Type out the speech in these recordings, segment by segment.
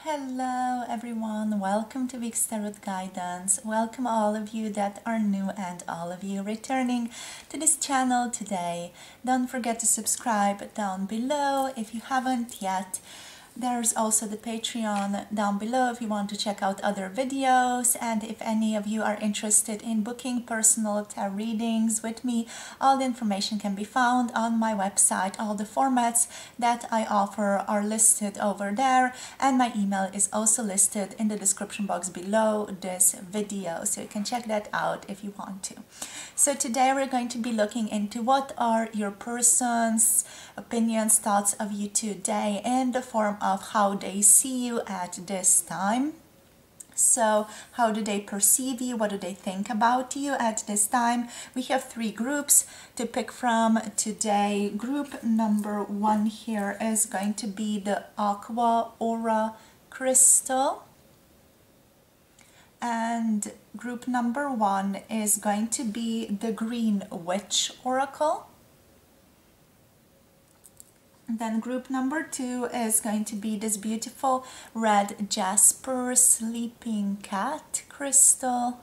Hello everyone, welcome to Week's Tarot Guidance. Welcome all of you that are new and all of you returning to this channel today. Don't forget to subscribe down below if you haven't yet. There's also the Patreon down below if you want to check out other videos, and if any of you are interested in booking personal tarot readings with me, all the information can be found on my website. All the formats that I offer are listed over there, and my email is also listed in the description box below this video, so you can check that out if you want to. So today we're going to be looking into what are your person's opinions, thoughts of you today in the form of how they see you at this time. So how do they perceive you? What do they think about you at this time? We have three groups to pick from today. Group number one here is going to be the Aqua Aura Crystal. And group number one is going to be the Green Witch Oracle. Then group number two is going to be this beautiful red Jasper Sleeping Cat Crystal.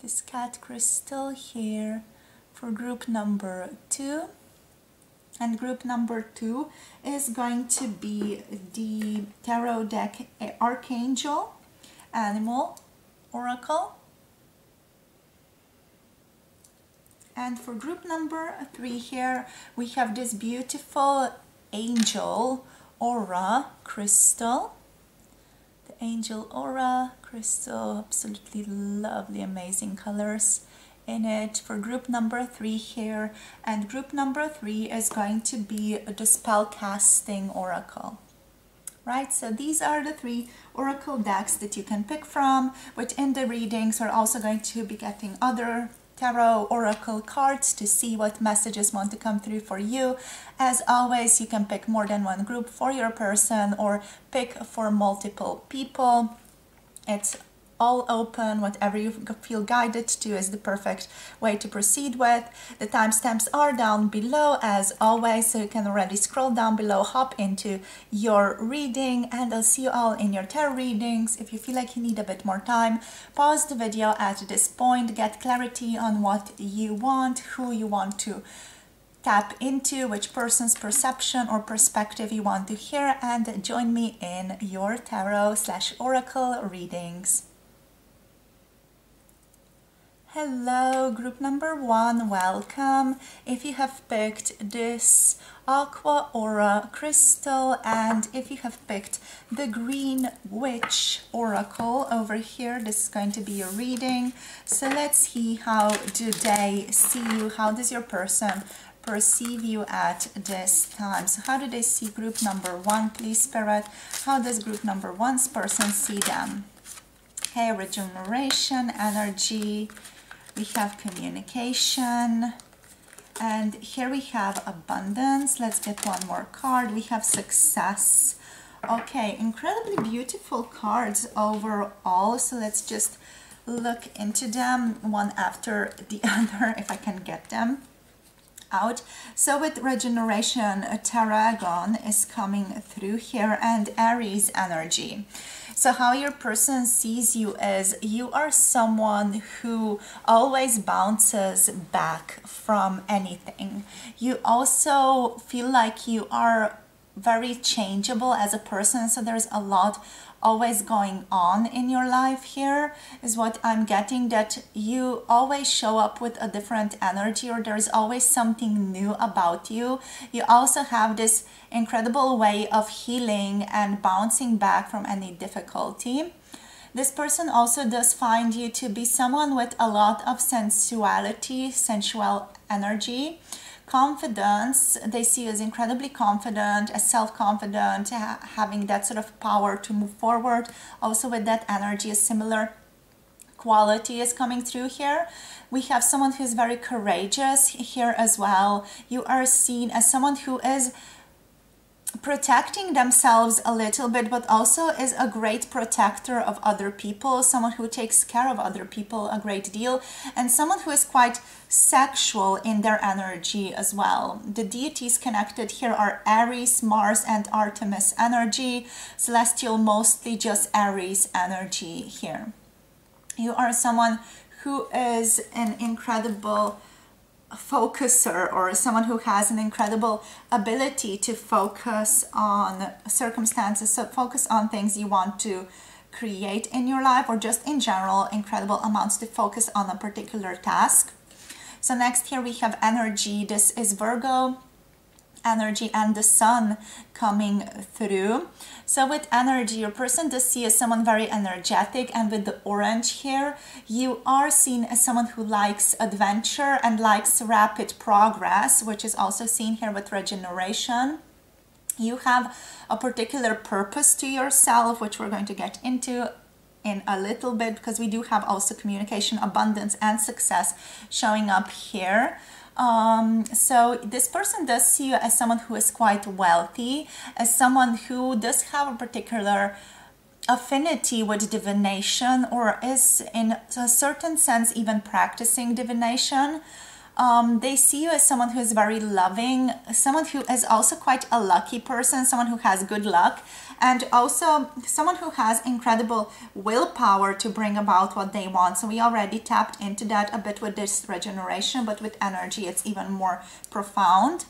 This cat crystal here for group number two. And group number two is going to be the tarot deck Archangel Animal Oracle. And for group number three here, we have this beautiful Angel Aura Crystal. The Angel Aura Crystal, absolutely lovely, amazing colors in it for group number three here. And group number three is going to be the Spellcasting Oracle. Right, so these are the three oracle decks that you can pick from. Within the readings, we're also going to be getting other tarot oracle cards to see what messages want to come through for you. As always, you can pick more than one group for your person or pick for multiple people. It's all open. Whatever you feel guided to is the perfect way to proceed with. The timestamps are down below as always, so you can already scroll down below, hop into your reading, and I'll see you all in your tarot readings. If you feel like you need a bit more time, pause the video at this point, get clarity on what you want, who you want to tap into, which person's perception or perspective you want to hear, and join me in your tarot/oracle readings. Hello, group number one, welcome. If you have picked this Aqua Aura Crystal and if you have picked the Green Witch Oracle over here, this is going to be your reading. So let's see, how do they see you? How does your person perceive you at this time? So how do they see group number one, please, Spirit? How does group number one's person see them? Okay, regeneration, energy. We have communication, and here we have abundance. Let's get one more card. We have success. Okay, incredibly beautiful cards overall, so let's just look into them one after the other if I can get them out. So with regeneration, a Tarragon is coming through here, and Aries energy. So how your person sees you is you are someone who always bounces back from anything. You also feel like you are very changeable as a person, so there's a lot always going on in your life here is what I'm getting, that you always show up with a different energy, or there's always something new about you. You also have this incredible way of healing and bouncing back from any difficulty. This person also does find you to be someone with a lot of sensuality, sensual energy. Confidence, they see you as incredibly confident, as self-confident, having that sort of power to move forward. Also with that energy, a similar quality is coming through here. We have someone who's very courageous here as well. You are seen as someone who is protecting themselves a little bit, but also is a great protector of other people, someone who takes care of other people a great deal, and someone who is quite sexual in their energy as well. The deities connected here are Aries, Mars, and Artemis energy. Celestial, mostly just Aries energy here. You are someone who is an incredible focuser, or someone who has an incredible ability to focus on circumstances, so focus on things you want to create in your life, or just in general incredible amounts to focus on a particular task. So next here we have energy. This is Virgo energy and the sun coming through. So with energy, your person does see as someone very energetic, and with the orange here, you are seen as someone who likes adventure and likes rapid progress, which is also seen here with regeneration. You have a particular purpose to yourself, which we're going to get into in a little bit, because we do have also communication, abundance, and success showing up here. So this person does see you as someone who is quite wealthy, as someone who does have a particular affinity with divination, or is in a certain sense even practicing divination. They see you as someone who is very loving, someone who is also quite a lucky person, someone who has good luck, and also someone who has incredible willpower to bring about what they want. So we already tapped into that a bit with this regeneration, but with energy it's even more profound.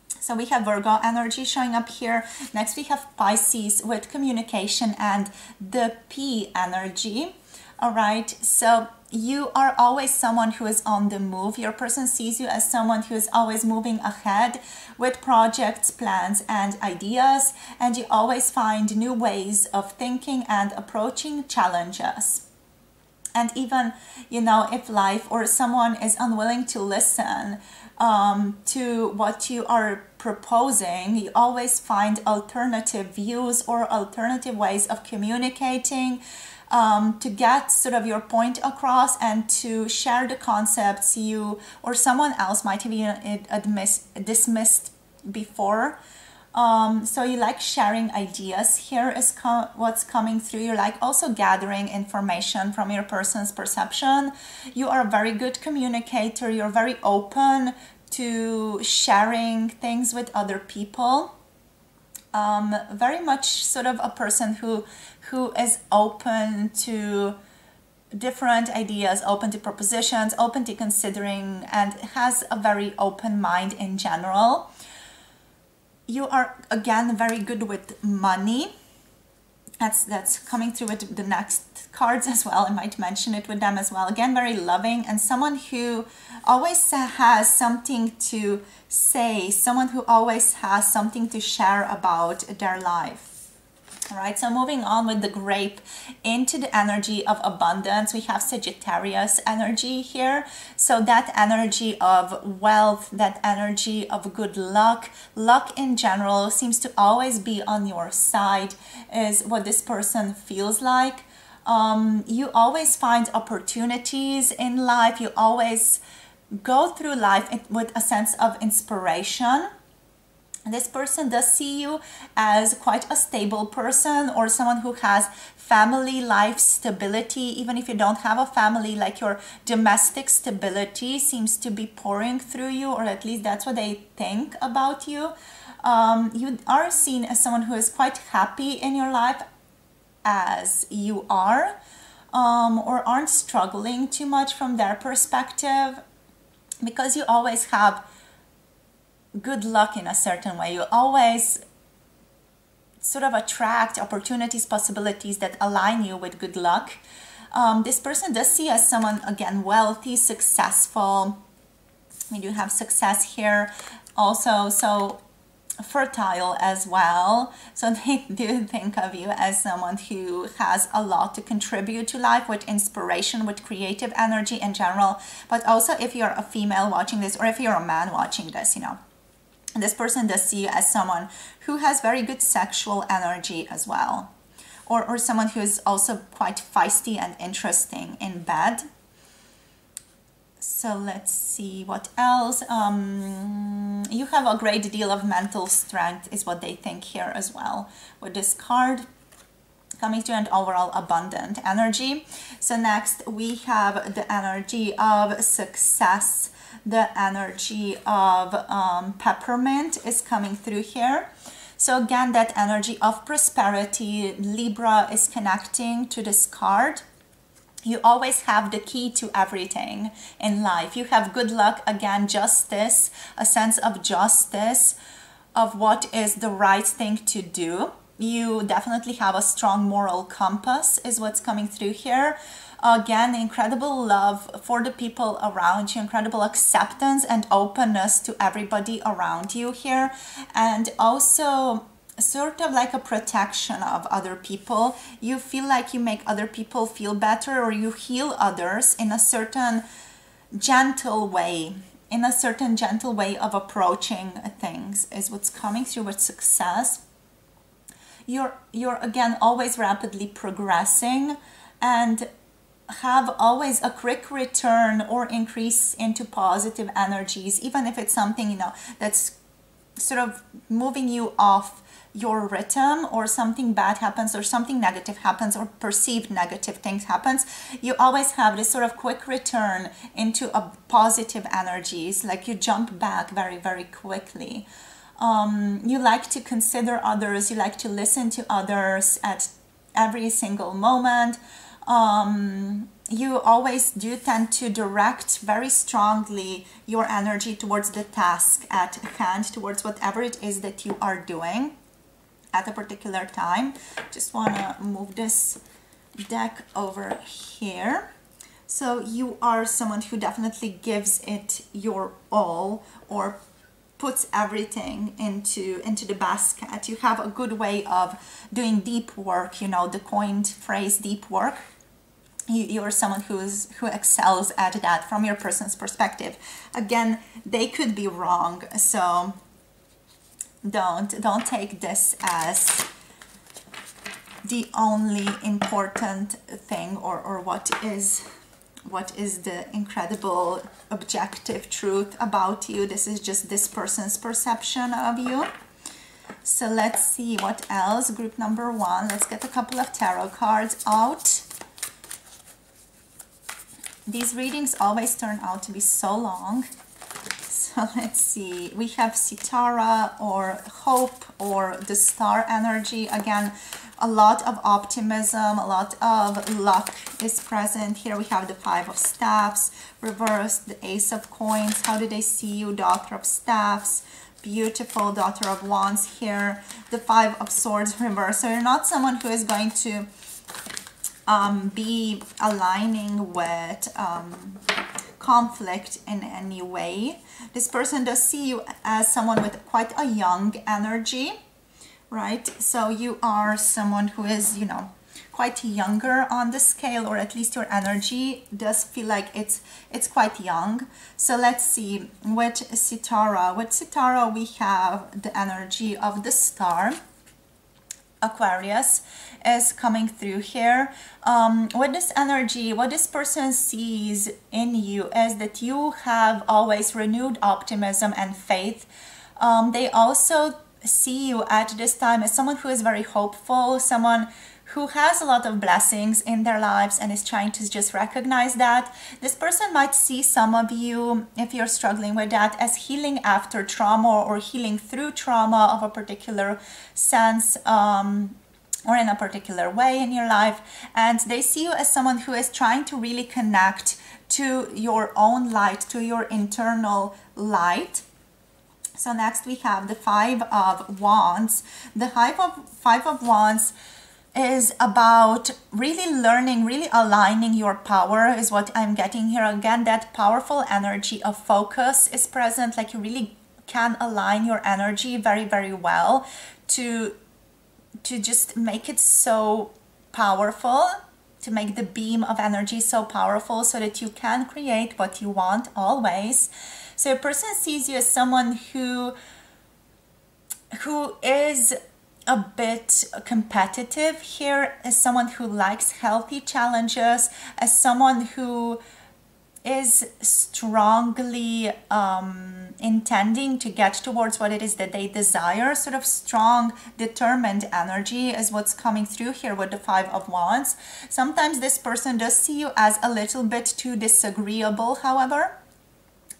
So we have Virgo energy showing up here. Next we have Pisces with communication and the P energy. All right, so you are always someone who is on the move. Your person sees you as someone who is always moving ahead with projects, plans, and ideas, and you always find new ways of thinking and approaching challenges. And even, you know, if life or someone is unwilling to listen to what you are proposing, you always find alternative views or alternative ways of communicating, to get sort of your point across and to share the concepts you or someone else might have even dismissed before. So you like sharing ideas. Here is what's coming through. You like also gathering information from your person's perception. You are a very good communicator. You're very open to sharing things with other people. Very much sort of a person who is open to different ideas, open to propositions, open to considering, and has a very open mind in general. You are again very good with money. That's coming through with the next cards as well. I might mention it with them as well. Again, very loving, and someone who always has something to say, someone who always has something to share about their life. All right, so moving on with the grape into the energy of abundance, we have Sagittarius energy here. So that energy of wealth, that energy of good luck, luck in general seems to always be on your side, is what this person feels like. You always find opportunities in life. You always go through life with a sense of inspiration. This person does see you as quite a stable person, or someone who has family life stability. Even if you don't have a family, like your domestic stability seems to be pouring through you, or at least that's what they think about you. You are seen as someone who is quite happy in your life as you are, or aren't struggling too much from their perspective, because you always have good luck in a certain way. You always sort of attract opportunities, possibilities that align you with good luck. This person does see as someone, again, wealthy, successful. We do have success here also, so fertile as well. So they do think of you as someone who has a lot to contribute to life, with inspiration, with creative energy in general. But also if you're a female watching this, or if you're a man watching this, you know, this person does see you as someone who has very good sexual energy as well, or someone who is also quite feisty and interesting in bed. So let's see what else. You have a great deal of mental strength is what they think here as well with this card coming to an overall abundant energy. So next we have the energy of success. The energy of peppermint is coming through here. So again, that energy of prosperity, Libra is connecting to this card. You always have the key to everything in life. You have good luck, again, justice, a sense of justice, of what is the right thing to do. You definitely have a strong moral compass is what's coming through here. Again, incredible love for the people around you, incredible acceptance and openness to everybody around you here. And also sort of like a protection of other people. You feel like you make other people feel better, or you heal others in a certain gentle way. In a certain gentle way of approaching things is what's coming through with success. You're again always rapidly progressing and have always a quick return or increase into positive energies, even if it's something, you know, that's sort of moving you off your rhythm, or something bad happens, or something negative happens, or perceived negative things happens. You always have this sort of quick return into a positive energies, like you jump back very, very quickly. You like to consider others, you like to listen to others at every single moment. You always do tend to direct very strongly your energy towards the task at hand, towards whatever it is that you are doing at a particular time. Just want to move this deck over here. So you are someone who definitely gives it your all, or puts everything into the basket. You have a good way of doing deep work, you know, the coined phrase deep work. You're someone who excels at that from your person's perspective. Again, they could be wrong, so don't take this as the only important thing, or what is the incredible objective truth about you. This is just this person's perception of you. So let's see what else. Group number 1, let's get a couple of tarot cards out. These readings always turn out to be so long. So let's see, we have Sitara, or hope, or the star energy. Again, a lot of optimism, a lot of luck is present. Here we have the 5 of Staffs, reversed, the Ace of Coins. How do they see you? Daughter of Staffs, beautiful, Daughter of Wands here. The 5 of Swords, reversed. So you're not someone who is going to be aligning with conflict in any way. This person does see you as someone with quite a young energy, right? So you are someone who is, you know, quite younger on the scale, or at least your energy does feel like it's quite young. So let's see, with Sitara. With Sitara we have the energy of the star. Aquarius is coming through here. With this energy, what this person sees in you is that you have always renewed optimism and faith. They also see you at this time as someone who is very hopeful, someone who has a lot of blessings in their lives and is trying to just recognize that. This person might see some of you, if you're struggling with that, as healing after trauma, or healing through trauma of a particular sense, or in a particular way in your life. And they see you as someone who is trying to really connect to your own light, to your internal light. So next we have the 5 of Wands. The 5 of Wands is about really learning, really aligning your power is what I'm getting here. Again, that powerful energy of focus is present, like you really can align your energy very, very well to just make it so powerful, to make the beam of energy so powerful, so that you can create what you want always. So a person sees you as someone who is a bit competitive here, as someone who likes healthy challenges, as someone who is strongly intending to get towards what it is that they desire. Sort of strong, determined energy is what's coming through here with the Five of Wands. Sometimes this person does see you as a little bit too disagreeable, however,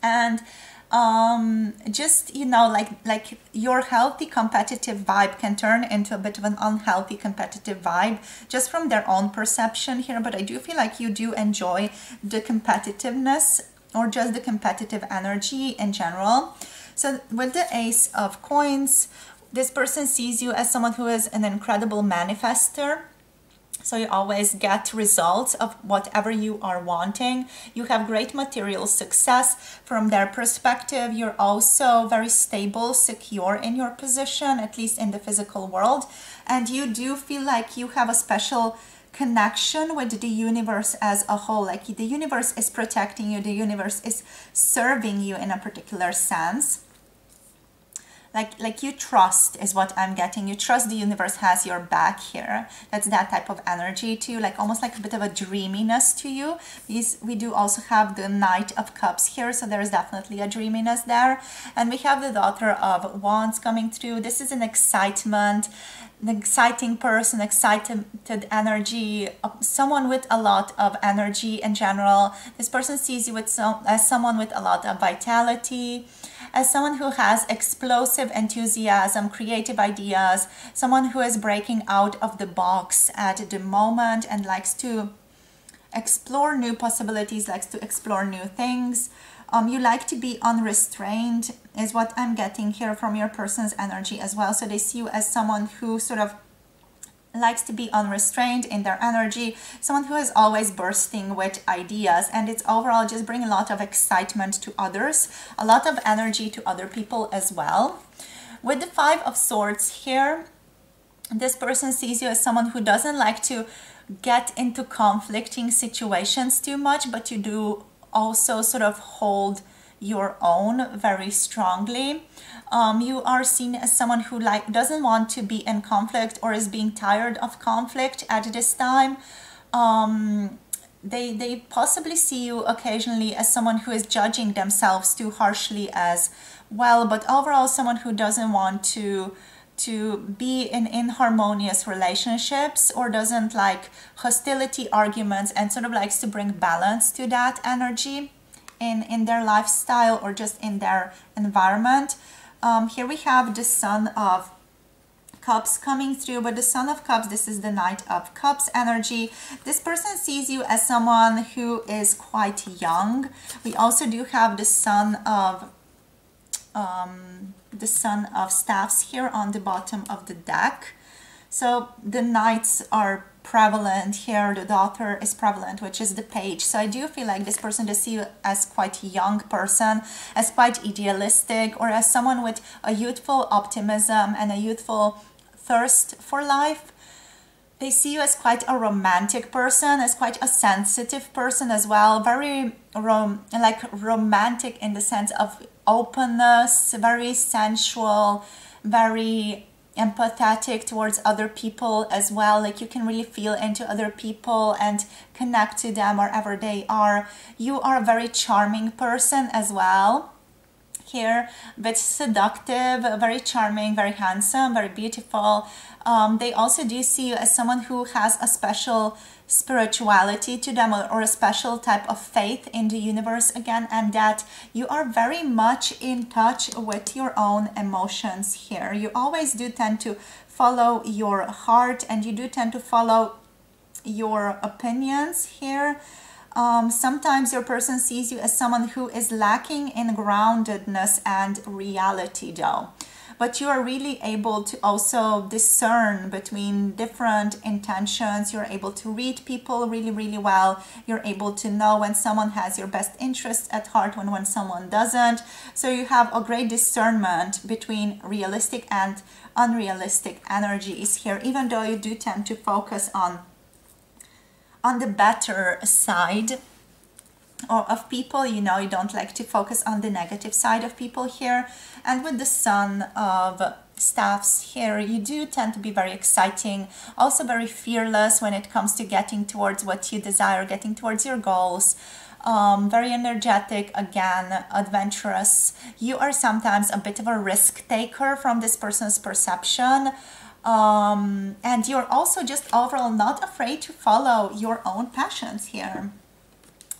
and just, you know, like your healthy competitive vibe can turn into a bit of an unhealthy competitive vibe just from their own perception here. But I do feel like you do enjoy the competitiveness or just the competitive energy in general. So with the Ace of Coins, this person sees you as someone who is an incredible manifester. So you always get results of whatever you are wanting. You have great material success from their perspective. You're also very stable, secure in your position, at least in the physical world. And you do feel like you have a special connection with the universe as a whole. Like the universe is protecting you. The universe is serving you in a particular sense. Like you trust is what I'm getting. You trust the universe has your back here. That's that type of energy to you, like almost like a bit of a dreaminess to you. Because we do also have the Knight of Cups here, so there is definitely a dreaminess there. And we have the Daughter of Wands coming through. This is an excitement, an exciting person, excited energy, someone with a lot of energy in general. This person sees you with as someone with a lot of vitality, as someone who has explosive enthusiasm, creative ideas, someone who is breaking out of the box at the moment and likes to explore new possibilities, likes to explore new things. You like to be unrestrained is what I'm getting here from your person's energy as well. So they see you as someone who sort of likes to be unrestrained in their energy, someone who is always bursting with ideas, and it's overall just bringing a lot of excitement to others, a lot of energy to other people as well. With the Five of Swords here, this person sees you as someone who doesn't like to get into conflicting situations too much, but you do also sort of hold your own very strongly. You are seen as someone who doesn't want to be in conflict or is being tired of conflict at this time. They possibly see you occasionally as someone who is judging themselves too harshly as well, but overall someone who doesn't want to be in inharmonious relationships or doesn't like hostility, arguments, and sort of likes to bring balance to that energy in their lifestyle or just in their environment. Here we have the Son of Cups coming through, but the Son of Cups, this is the Knight of Cups energy. This person sees you as someone who is quite young. We also do have the Son of Staffs here on the bottom of the deck. So the Knights are prevalent here, the Daughter is prevalent, which is the Page. So I do feel like this person does see you as quite a young person, as quite idealistic, or as someone with a youthful optimism and a youthful thirst for life. They see you as quite a romantic person, as quite a sensitive person as well, very romantic in the sense of openness, very sensual, very empathetic towards other people as well. Like you can really feel into other people and connect to them wherever they are. You are a very charming person as well here, but seductive, very charming, very handsome, very beautiful. They also do see you as someone who has a special spirituality to them, or a special type of faith in the universe again, and that you are very much in touch with your own emotions here. You always do tend to follow your heart, and you do tend to follow your opinions here. Sometimes your person sees you as someone who is lacking in groundedness and reality though. But you are really able to also discern between different intentions. You're able to read people really, really well. You're able to know when someone has your best interests at heart, when someone doesn't. So you have a great discernment between realistic and unrealistic energies here, even though you do tend to focus on the better side of people. You know, you don't like to focus on the negative side of people here. And with the Son of Staffs here, you do tend to be very exciting, also very fearless when it comes to getting towards what you desire, getting towards your goals. very energetic, again, adventurous. You are sometimes a bit of a risk taker from this person's perception. And you're also just overall not afraid to follow your own passions here.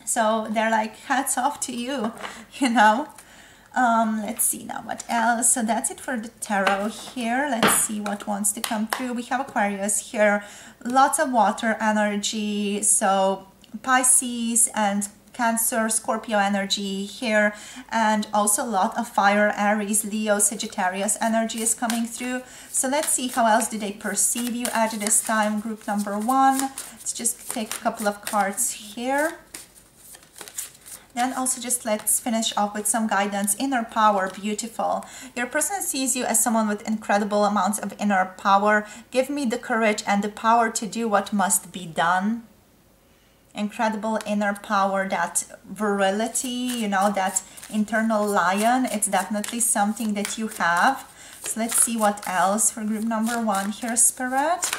So they're like, hats off to you, you know. Let's see now what else. So that's it for the tarot here. Let's see what wants to come through. We have Aquarius here, lots of water energy, so Pisces and Cancer, Scorpio energy here, and also a lot of fire, Aries, Leo, Sagittarius energy is coming through. So let's see how else do they perceive you at this time, group number 1. Let's just take a couple of cards here. Then also just let's finish off with some guidance. Inner power, beautiful. Your person sees you as someone with incredible amounts of inner power. Give me the courage and the power to do what must be done. Incredible inner power, that virility, you know, that internal lion. It's definitely something that you have. So let's see what else for group number 1 here, Spirit.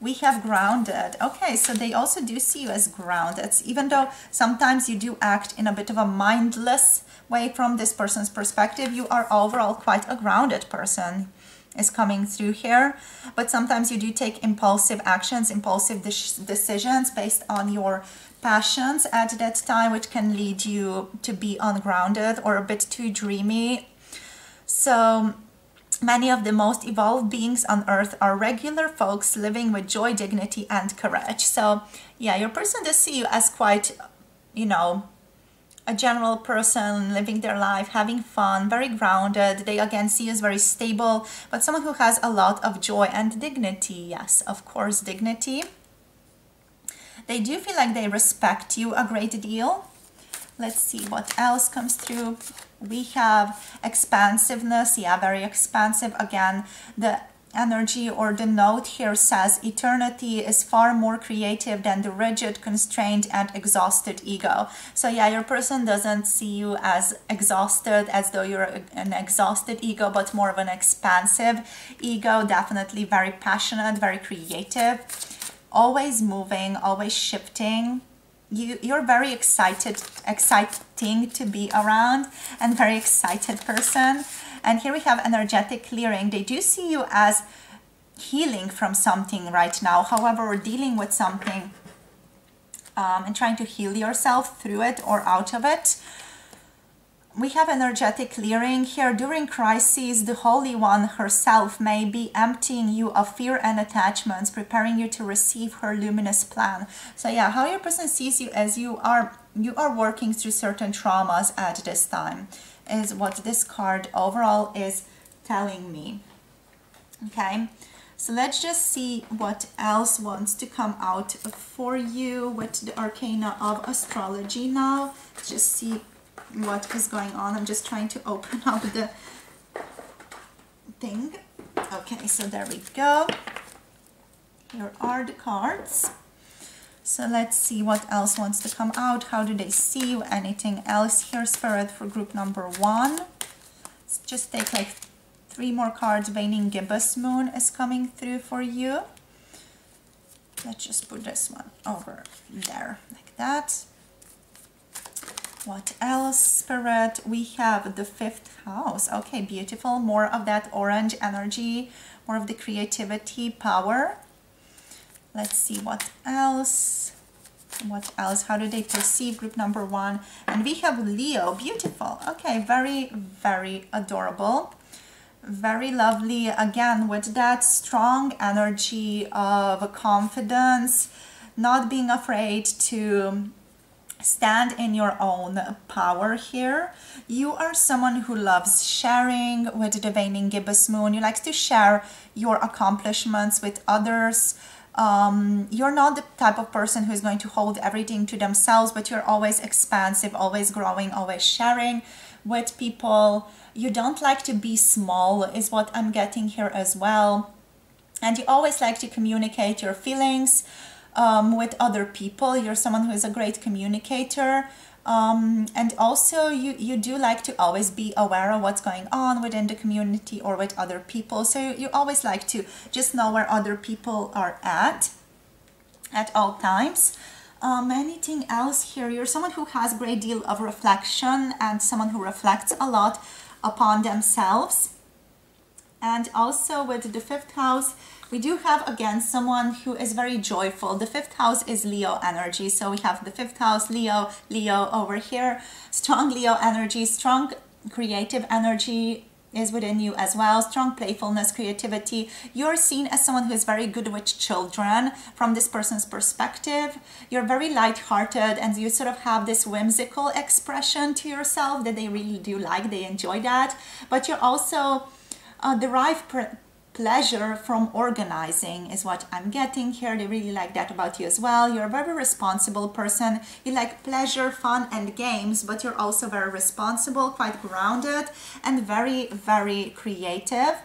We have grounded. Okay, so they also do see you as grounded, even though sometimes you do act in a bit of a mindless way from this person's perspective. You are overall quite a grounded person is coming through here, but sometimes you do take impulsive actions, impulsive decisions based on your passions at that time, which can lead you to be ungrounded or a bit too dreamy. So many of the most evolved beings on earth are regular folks living with joy, dignity, and courage. So yeah, your person does see you as quite, you know, a general person living their life, having fun, very grounded. They again see you as very stable, but someone who has a lot of joy and dignity. Yes, of course, dignity. They do feel like they respect you a great deal. Let's see what else comes through. We have expansiveness. Yeah, very expansive. Again, the energy or the note here says eternity is far more creative than the rigid, constrained, and exhausted ego. So yeah, your person doesn't see you as exhausted, as though you're an exhausted ego, but more of an expansive ego. Definitely very passionate, very creative, always moving, always shifting. You're very exciting to be around, and very excited person. And here we have energetic clearing. They do see you as healing from something right now. However, we're dealing with something and trying to heal yourself through it or out of it. We have energetic clearing here. During crises, the Holy One herself may be emptying you of fear and attachments, preparing you to receive her luminous plan. So yeah, how your person sees you as you are working through certain traumas at this time is what this card overall is telling me. Okay, so let's just see what else wants to come out for you with the arcana of astrology now. Let's just see what is going on. I'm just trying to open up the thing. Okay, so there we go. Here are the cards. So let's see what else wants to come out. How do they see you? Anything else here, Spirit, for group number 1? Let's just take like 3 more cards. Waning gibbous moon is coming through for you. Let's just put this one over there like that. What else, Spirit? We have the 5th house. Okay, beautiful. More of that orange energy, more of the creativity, power. Let's see what else. What else? How do they perceive group number 1? And we have Leo. Beautiful. Okay, very, very adorable. Very lovely. Again, with that strong energy of confidence, not being afraid to stand in your own power here. You are someone who loves sharing with the waning gibbous moon. You like to share your accomplishments with others. You're not the type of person who's going to hold everything to themselves, but you're always expansive, always growing, always sharing with people. You don't like to be small is what I'm getting here as well. And you always like to communicate your feelings with other people. You're someone who is a great communicator. And also you do like to always be aware of what's going on within the community or with other people. So you always like to just know where other people are at all times. Anything else here? You're someone who has a great deal of reflection and someone who reflects a lot upon themselves. And also with the 5th house, we do have again someone who is very joyful. The 5th house is Leo energy. So we have the 5th house, Leo, Leo over here. Strong Leo energy, strong creative energy is within you as well. Strong playfulness, creativity. You're seen as someone who is very good with children from this person's perspective. You're very light-hearted and you sort of have this whimsical expression to yourself that they really do like. They enjoy that. But you're also derive pleasure from organizing is what I'm getting here. They really like that about you as well. You're a very responsible person. You like pleasure, fun, and games, but you're also very responsible, quite grounded, and very, very creative.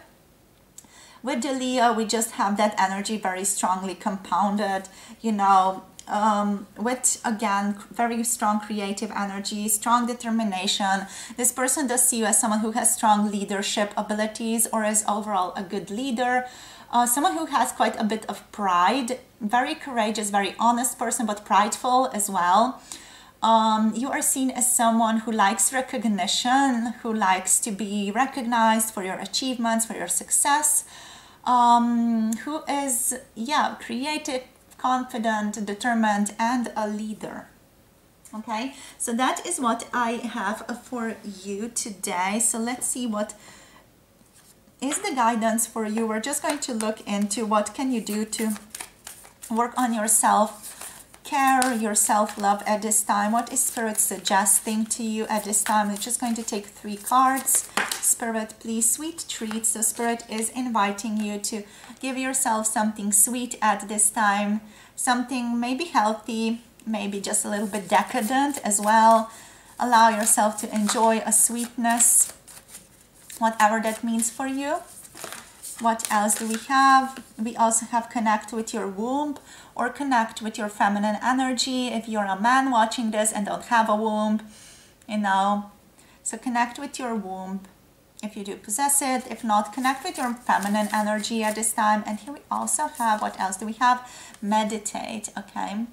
With the Leo, we just have that energy very strongly compounded, you know, with again very strong creative energy, strong determination. This person does see you as someone who has strong leadership abilities or is overall a good leader, someone who has quite a bit of pride, very courageous, very honest person, but prideful as well. You are seen as someone who likes recognition, who likes to be recognized for your achievements, for your success, who is, yeah, creative, confident, determined, and a leader. Okay, so that is what I have for you today. So let's see what is the guidance for you. We're just going to look into what can you do to work on your self-care, your self-love at this time. What is Spirit suggesting to you at this time? We're just going to take 3 cards. Spirit, please, sweet treats. So Spirit is inviting you to give yourself something sweet at this time, something maybe healthy, maybe just a little bit decadent as well. Allow yourself to enjoy a sweetness, whatever that means for you. What else do we have? We also have connect with your womb or connect with your feminine energy. If you're a man watching this and don't have a womb, you know, so connect with your womb. If you do possess it, if not, connect with your feminine energy at this time. And here we also have, what else do we have? Meditate, okay?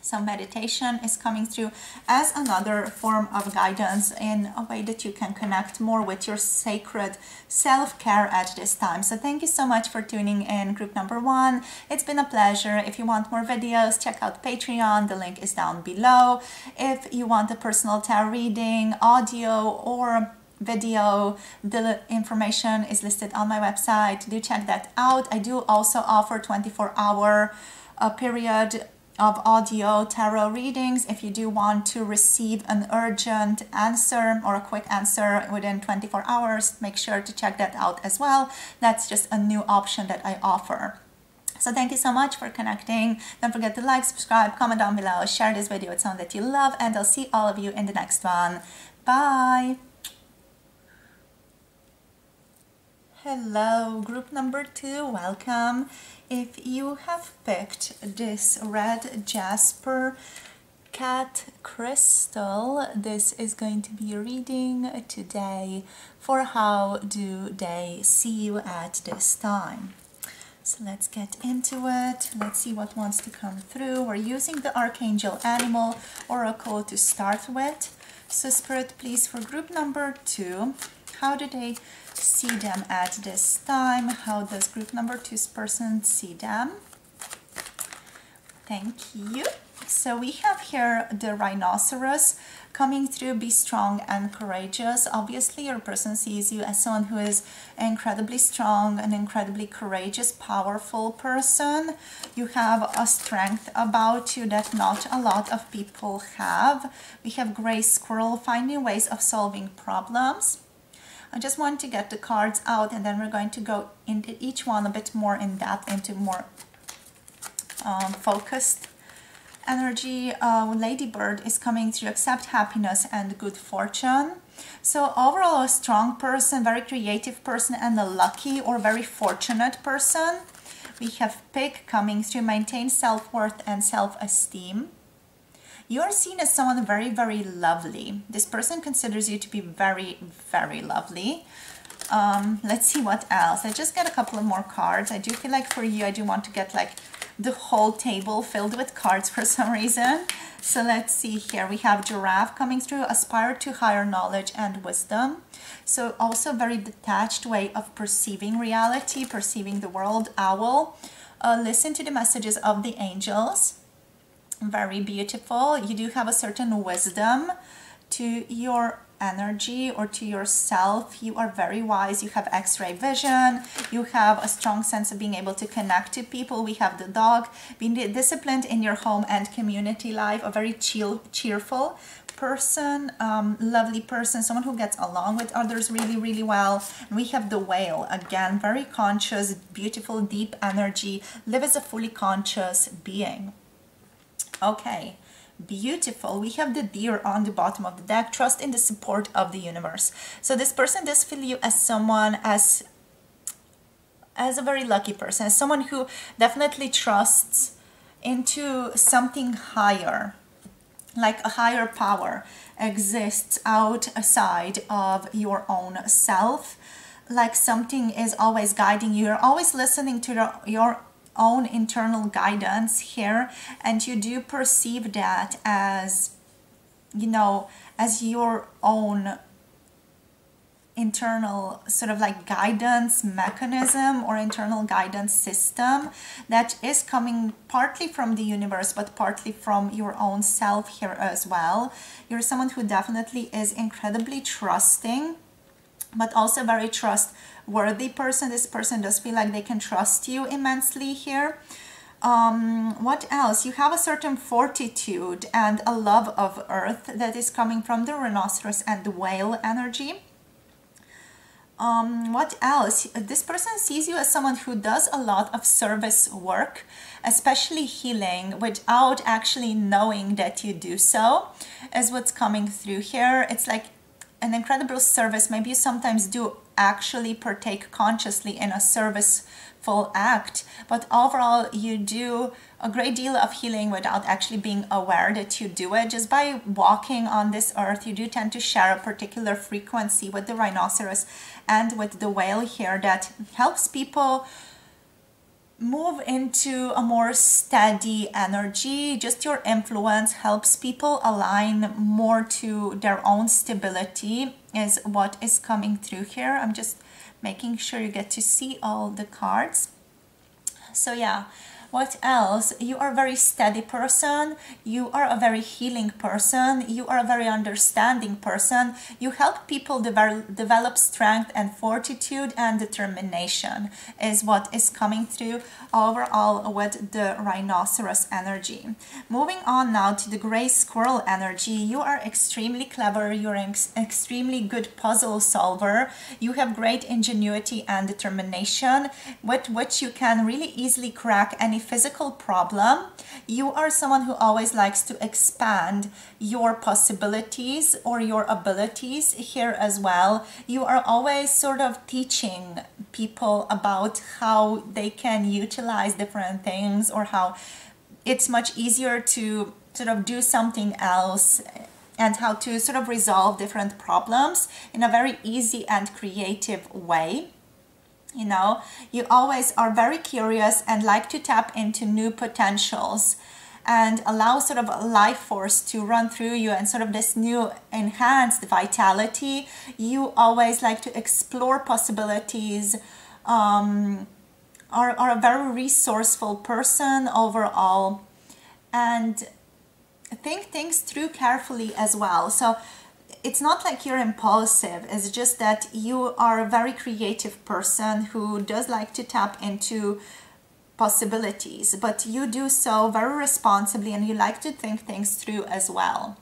So meditation is coming through as another form of guidance in a way that you can connect more with your sacred self-care at this time. So thank you so much for tuning in, group number 1. It's been a pleasure. If you want more videos, check out Patreon. The link is down below. If you want a personal tarot reading, audio or video, the information is listed on my website. Do check that out. I do also offer 24-hour period of audio tarot readings. If you do want to receive an urgent answer or a quick answer within 24 hours, make sure to check that out as well. That's just a new option that I offer. So thank you so much for connecting. Don't forget to like, subscribe, comment down below, share this video with someone that you love, and I'll see all of you in the next one. Bye! Hello, group number 2, welcome. If you have picked this red Jasper cat crystal, this is going to be a reading today for how do they see you at this time. So let's get into it. Let's see what wants to come through. We're using the Archangel Animal Oracle to start with. So Spirit, please, for group number 2, how do they see them at this time? How does group number 2's person see them? Thank you. So we have here the rhinoceros coming through. Be strong and courageous. Obviously your person sees you as someone who is incredibly strong, an incredibly courageous, powerful person. You have a strength about you that not a lot of people have. We have gray squirrel, finding ways of solving problems. I just want to get the cards out and then we're going to go into each one a bit more in depth, into more focused energy. Ladybird is coming through, accept happiness and good fortune. So overall a strong person, very creative person, and a lucky or very fortunate person. We have Pig coming through, maintain self-worth and self-esteem. You are seen as someone very, very lovely. This person considers you to be very, very lovely. Let's see what else. I just got a couple of more cards. I do feel like for you, I do want to get like the whole table filled with cards for some reason. So let's see here. We have giraffe coming through, aspire to higher knowledge and wisdom. So also very detached way of perceiving reality, perceiving the world. Owl, listen to the messages of the angels. Very beautiful. You do have a certain wisdom to your energy or to yourself. You are very wise. You have x-ray vision. You have a strong sense of being able to connect to people. We have the dog, being disciplined in your home and community life. A very cheerful person, lovely person, someone who gets along with others really well. And we have the whale, again, very conscious, beautiful, deep energy. Live as a fully conscious being. Okay. Beautiful. We have the deer on the bottom of the deck. Trust in the support of the universe. So this person does feel you as someone, as a very lucky person, as someone who definitely trusts into something higher, like a higher power exists outside of your own self, like something is always guiding you. You're always listening to your own internal guidance here, and you do perceive that as, you know, as your own internal sort of like guidance mechanism or internal guidance system that is coming partly from the universe but partly from your own self here as well. You're someone who definitely is incredibly trusting, but also very trustworthy person. This person does feel like they can trust you immensely here. What else? You have a certain fortitude and a love of earth that is coming from the rhinoceros and the whale energy. What else? This person sees you as someone who does a lot of service work, especially healing, without actually knowing that you do so, is what's coming through here. It's like an incredible service. Maybe you sometimes do actually partake consciously in a serviceful act, but overall you do a great deal of healing without actually being aware that you do it. Just by walking on this earth, you do tend to share a particular frequency with the rhinoceros and with the whale here that helps people move into a more steady energy. Just your influence helps people align more to their own stability is what is coming through here. I'm just making sure you get to see all the cards. So yeah, what else? You are a very steady person. You are a very healing person. You are a very understanding person. You help people develop strength and fortitude and determination is what is coming through overall with the rhinoceros energy. Moving on now to the gray squirrel energy. You are extremely clever. You're an extremely good puzzle solver. You have great ingenuity and determination with which you can really easily crack any physical problem. You are someone who always likes to expand your possibilities or your abilities here as well. You are always sort of teaching people about how they can utilize different things, or how it's much easier to sort of do something else, and how to sort of resolve different problems in a very easy and creative way. You know, you always are very curious and like to tap into new potentials and allow sort of a life force to run through you and sort of this new enhanced vitality. You always like to explore possibilities, are a very resourceful person overall, and think things through carefully as well. So it's not like you're impulsive, it's just that you are a very creative person who does like to tap into possibilities, but you do so very responsibly and you like to think things through as well.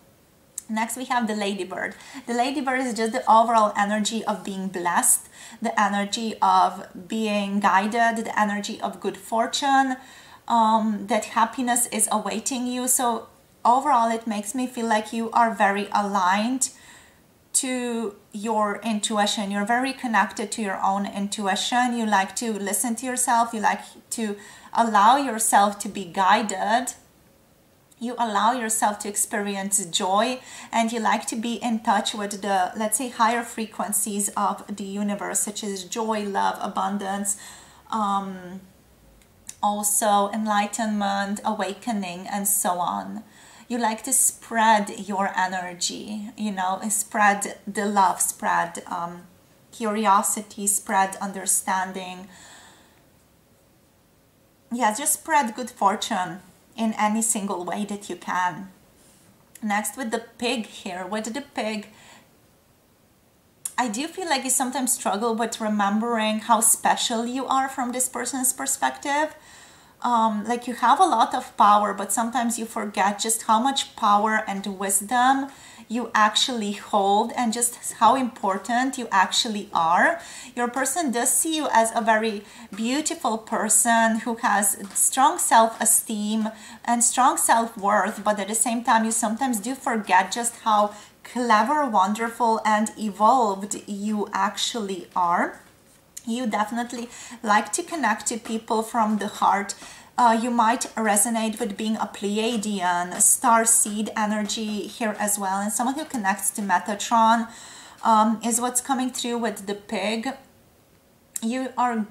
Next we have the ladybird. The ladybird is just the overall energy of being blessed, the energy of being guided, the energy of good fortune, that happiness is awaiting you. So overall it makes me feel like you are very aligned to your intuition. You're very connected to your own intuition. You like to listen to yourself. You like to allow yourself to be guided You allow yourself to experience joy, and you like to be in touch with the, let's say, higher frequencies of the universe, such as joy, love, abundance, also enlightenment, awakening, and so on. You like to spread your energy, you know, spread the love, spread curiosity, spread understanding. Yeah, just spread good fortune in any single way that you can. Next, with the pig here, with the pig, I do feel like you sometimes struggle with remembering how special you are from this person's perspective. Like you have a lot of power, but sometimes you forget just how much power and wisdom you actually hold, and just how important you actually are. Your person does see you as a very beautiful person who has strong self-esteem and strong self-worth, but at the same time you sometimes do forget just how clever, wonderful, and evolved you actually are. You definitely like to connect to people from the heart. You might resonate with being a Pleiadian, star seed energy here as well. And someone who connects to Metatron is what's coming through with the pig. You are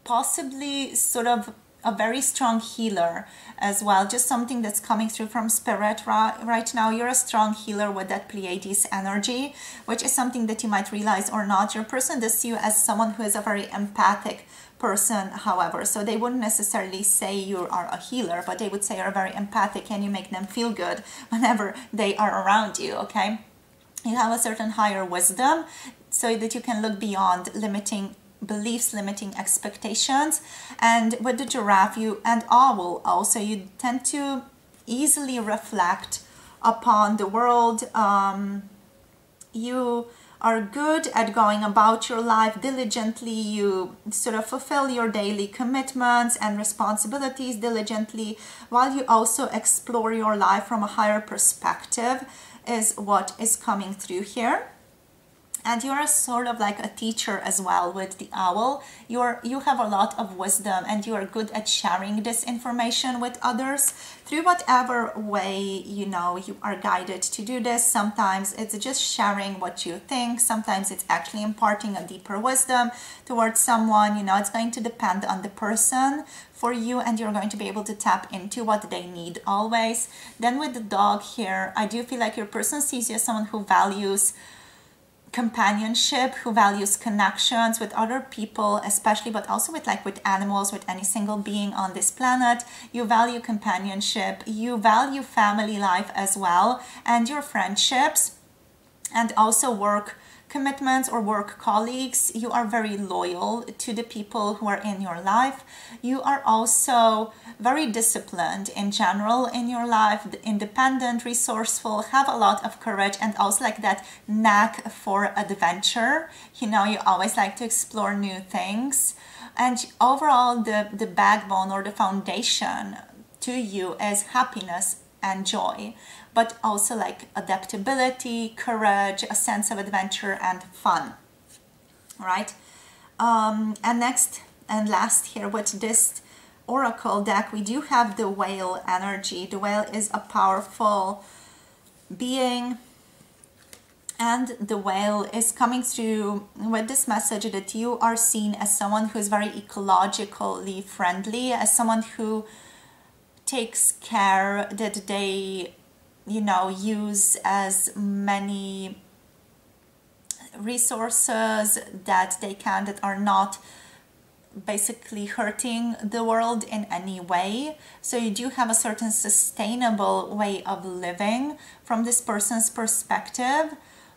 possibly sort of a very strong healer as well. Just something that's coming through from spirit right now. You're a strong healer with that Pleiades energy, which is something that you might realize or not. Your person does see you as someone who is a very empathic person, however. So they wouldn't necessarily say you are a healer, but they would say you're very empathic and you make them feel good whenever they are around you, okay? You have a certain higher wisdom so that you can look beyond limiting beliefs, limiting expectations. And with the giraffe and owl also, you tend to easily reflect upon the world. You are good at going about your life diligently. You sort of fulfill your daily commitments and responsibilities diligently, while you also explore your life from a higher perspective, is what is coming through here. And you're sort of like a teacher as well with the owl. You have a lot of wisdom, and you are good at sharing this information with others through whatever way, you know, you are guided to do this. Sometimes it's just sharing what you think. Sometimes it's actually imparting a deeper wisdom towards someone. You know, it's going to depend on the person for you, and you're going to be able to tap into what they need always. Then with the dog here, I do feel like your person sees you as someone who values companionship, who values connections with other people especially, but also with animals, with any single being on this planet. You value companionship, you value family life as well, and your friendships, and also work commitments or work colleagues. You are very loyal to the people who are in your life. You are also very disciplined in general in your life, independent, resourceful, have a lot of courage, and also like that knack for adventure. You know, you always like to explore new things. And overall, the backbone or the foundation to you is happiness and joy, but also like adaptability, courage, a sense of adventure and fun, right? And next and last here with this oracle deck, we do have the whale energy. The whale is a powerful being, and the whale is coming through with this message that you are seen as someone who is very ecologically friendly, as someone who takes care that they, you know, use as many resources that they can, that are not basically hurting the world in any way. So you do have a certain sustainable way of living from this person's perspective.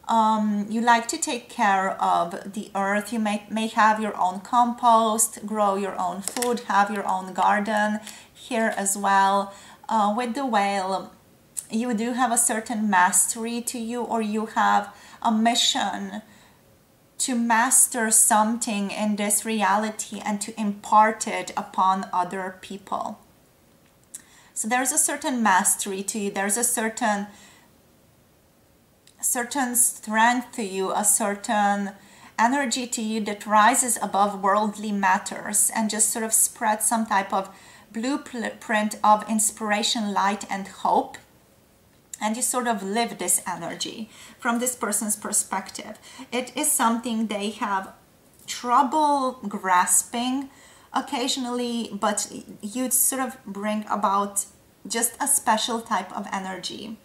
You like to take care of the earth. You may have your own compost, grow your own food, have your own garden here as well. With the whale, you do have a certain mastery to you, or you have a mission to master something in this reality and to impart it upon other people. So there's a certain mastery to you. There's a certain strength to you, a certain energy to you that rises above worldly matters and just sort of spreads some type of blueprint of inspiration, light, and hope. And you sort of live this energy from this person's perspective. It is something they have trouble grasping occasionally, but you sort of bring about just a special type of energy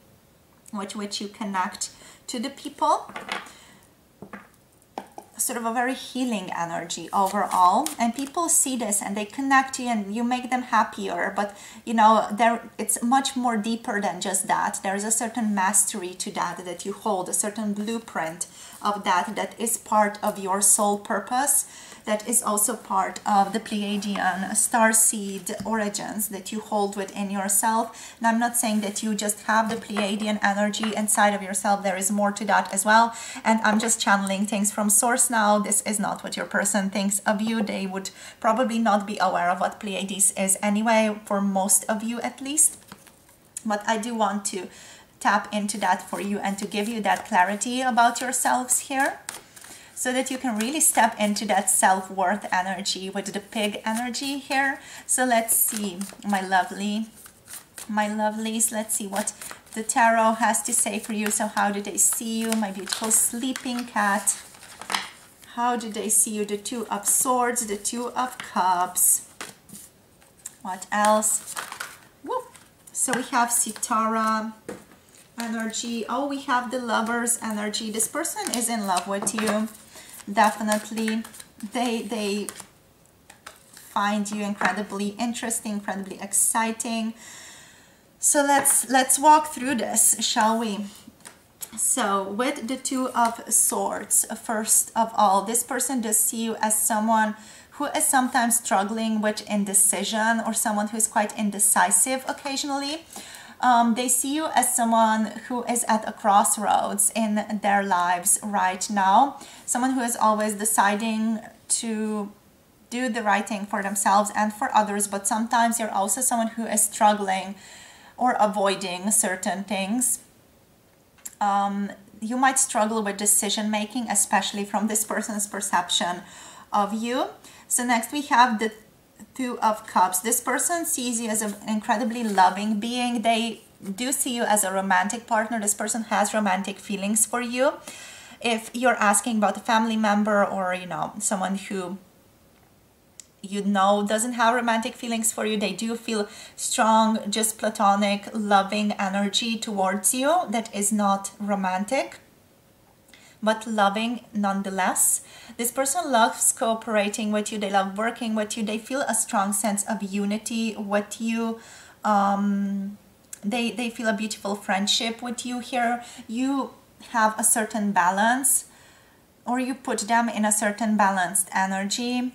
with which you connect to the people. Sort of a very healing energy overall, and people see this and they connect to you and you make them happier. But you know, it's much more deeper than just that. There's a certain mastery to that you hold, a certain blueprint of that is part of your soul purpose, that is also part of the Pleiadian starseed origins that you hold within yourself. And I'm not saying that you just have the Pleiadian energy inside of yourself. There is more to that as well. And I'm just channeling things from source now. This is not what your person thinks of you. They would probably not be aware of what Pleiades is anyway, for most of you at least. But I do want to tap into that for you and to give you that clarity about yourselves here, so that you can really step into that self-worth energy with the pig energy here. So let's see, my lovelies, let's see what the tarot has to say for you. So how do they see you, my beautiful sleeping cat? How do they see you? The Two of Swords, the Two of Cups. What else? Woo. So we have Sitara energy. Oh, we have the Lovers energy. This person is in love with you. Definitely. They find you incredibly interesting, incredibly exciting. So let's walk through this, shall we? So with the Two of Swords, first of all, this person does see you as someone who is sometimes struggling with indecision, or someone who is quite indecisive occasionally. They see you as someone who is at a crossroads in their lives right now. Someone who is always deciding to do the right thing for themselves and for others, but sometimes you're also someone who is struggling or avoiding certain things. You might struggle with decision making, especially from this person's perception of you. So next we have the Two of Cups. This person sees you as an incredibly loving being. They do see you as a romantic partner. This person has romantic feelings for you. If you're asking about a family member, or you know, someone who you know doesn't have romantic feelings for you, they do feel strong, just platonic, loving energy towards you that is not romantic, but loving nonetheless. This person loves cooperating with you. They love working with you. They feel a strong sense of unity with you. They feel a beautiful friendship with you here. You have a certain balance, or you put them in a certain balanced energy.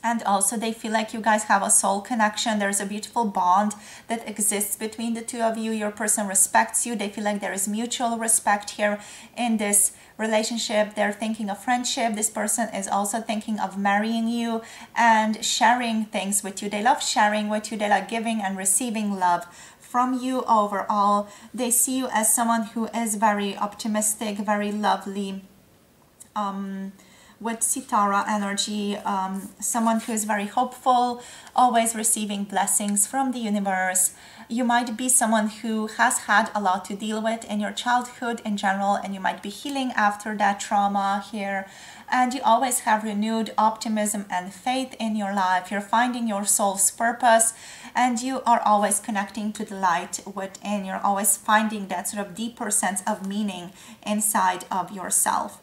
And also they feel like you guys have a soul connection. There's a beautiful bond that exists between the two of you. Your person respects you. They feel like there is mutual respect here in this relationship. They're thinking of friendship. This person is also thinking of marrying you and sharing things with you. They love sharing with you. They like giving and receiving love from you overall. They see you as someone who is very optimistic, very lovely, with Sitara energy, someone who is very hopeful, always receiving blessings from the universe. You might be someone who has had a lot to deal with in your childhood in general, and you might be healing after that trauma here. And you always have renewed optimism and faith in your life. You're finding your soul's purpose, and you are always connecting to the light within. You're always finding that sort of deeper sense of meaning inside of yourself.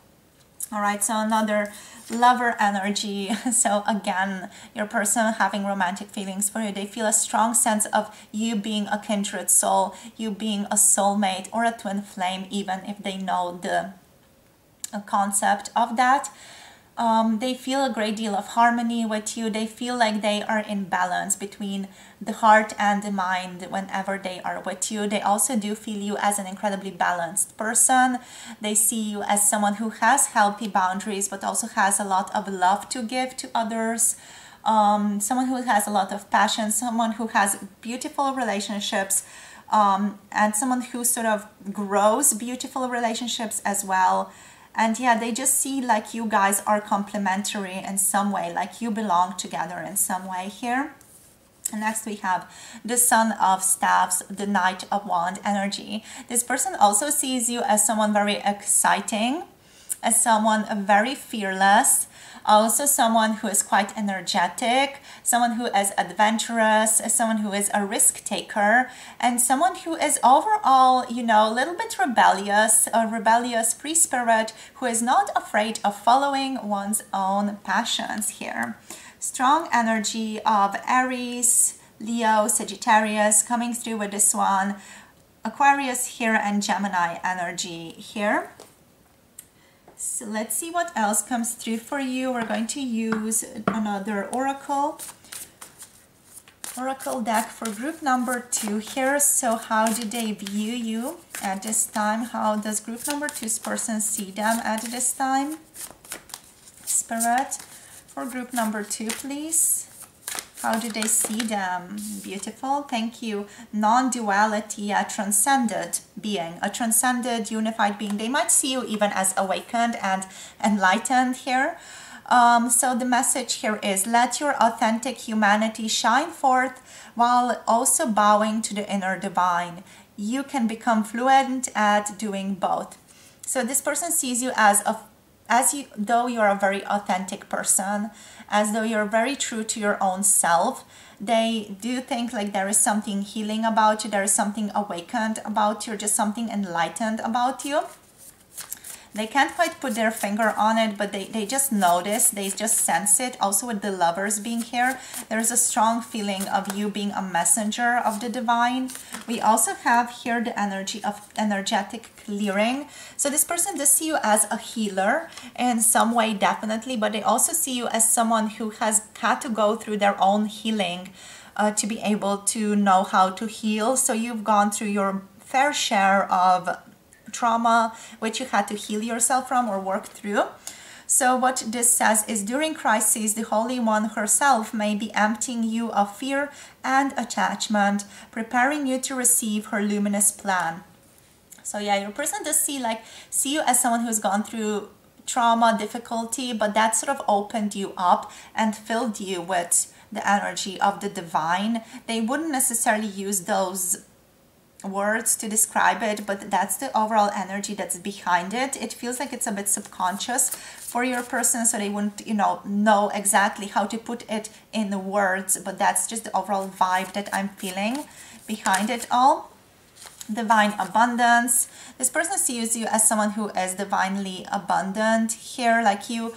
All right, so another Lover energy. So again, your person having romantic feelings for you. They feel a strong sense of you being a kindred soul, you being a soulmate or a twin flame, even if they know the concept of that. They feel a great deal of harmony with you. They feel like they are in balance between the heart and the mind whenever they are with you. They also do feel you as an incredibly balanced person. They see you as someone who has healthy boundaries, but also has a lot of love to give to others. Someone who has a lot of passion, someone who has beautiful relationships, and someone who sort of grows beautiful relationships as well. And yeah, they just see like you guys are complementary in some way, like you belong together in some way here. Next we have the Son of Staffs, the Knight of Wand energy. This person also sees you as someone very exciting, as someone very fearless, also someone who is quite energetic, someone who is adventurous, someone who is a risk taker, and someone who is overall, you know, a little bit rebellious, a rebellious free spirit who is not afraid of following one's own passions here. Strong energy of Aries, Leo, Sagittarius coming through with this one, Aquarius here, and Gemini energy here. So let's see what else comes through for you. We're going to use another oracle deck for group number 2 here. So how do they view you at this time? How does group number 2's person see them at this time? Spirit, for group number 2, please. How do they see them? Beautiful. Thank you. Non-duality, a transcended being, a transcended, unified being. They might see you even as awakened and enlightened here. So the message here is, let your authentic humanity shine forth while also bowing to the inner divine. You can become fluent at doing both. So this person sees you as though you're a very authentic person, as though you're very true to your own self. They do think like there is something healing about you, there is something awakened about you, just something enlightened about you. They can't quite put their finger on it, but they just notice, they just sense it. Also with the Lovers being here, there's a strong feeling of you being a messenger of the divine. We also have here the energy of energetic clearing. So this person does see you as a healer in some way, definitely, but they also see you as someone who has had to go through their own healing to be able to know how to heal. So you've gone through your fair share of trauma which you had to heal yourself from or work through. So what this says is, during crises, the Holy One herself may be emptying you of fear and attachment, preparing you to receive her luminous plan. So yeah, your person does see you as someone who's gone through trauma, difficulty, but that sort of opened you up and filled you with the energy of the divine. They wouldn't necessarily use those words to describe it, but that's the overall energy that's behind it. It feels like it's a bit subconscious for your person, so they wouldn't, know exactly how to put it in the words, but that's just the overall vibe that I'm feeling behind it all. Divine abundance. This person sees you as someone who is divinely abundant here, like you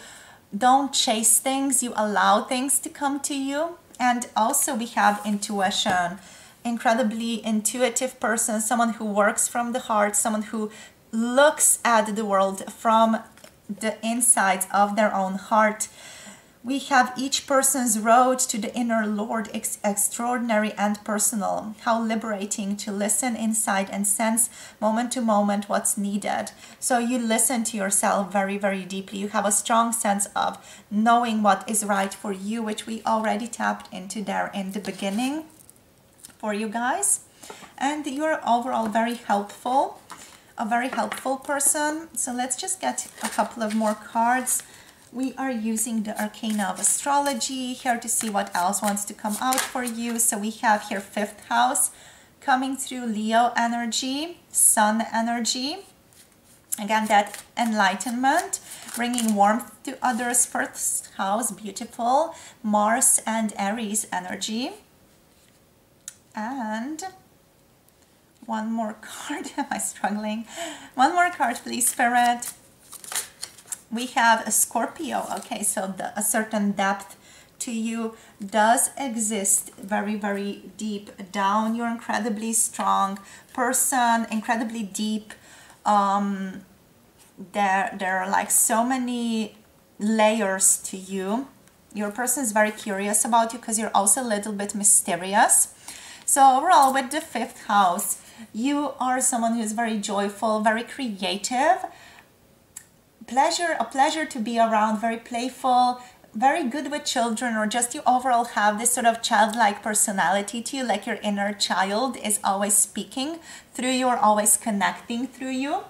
don't chase things, you allow things to come to you. And also we have intuition. Incredibly intuitive person, someone who works from the heart, someone who looks at the world from the insides of their own heart. We have each person's road to the inner Lord, extraordinary and personal. How liberating to listen inside and sense moment to moment what's needed. So you listen to yourself very, very deeply. You have a strong sense of knowing what is right for you, which we already tapped into there in the beginning for you guys. And you're overall very helpful, a very helpful person. So let's just get a couple of more cards. We are using the Arcana of Astrology here to see what else wants to come out for you. So we have here 5th house coming through, Leo energy, Sun energy. Again, that enlightenment, bringing warmth to others. 1st house, beautiful, Mars and Aries energy. And one more card. Am I struggling? One more card, please, Spirit. We have a Scorpio. Okay, so a certain depth to you does exist very, very deep down. You're incredibly strong person, incredibly deep. There are like so many layers to you. Your person is very curious about you because you're also a little bit mysterious. So overall, with the 5th house, you are someone who is very joyful, very creative, a pleasure to be around, very playful, very good with children, or just you overall have this sort of childlike personality to you, like your inner child is always speaking through you or always connecting through you.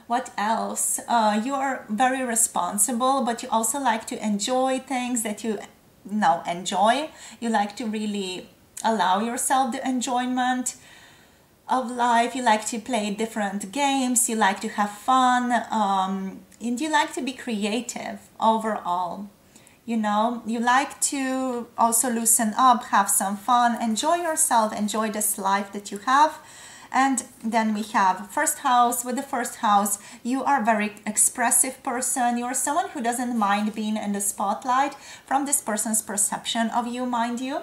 What else? You are very responsible, but you also like to enjoy things, that you enjoy. You like to really allow yourself the enjoyment of life. You like to play different games. You like to have fun. And you like to be creative overall. You know, you like to also loosen up, have some fun, enjoy yourself, enjoy this life that you have. And then we have first house. With the first house, you are a very expressive person. You're someone who doesn't mind being in the spotlight from this person's perception of you, mind you.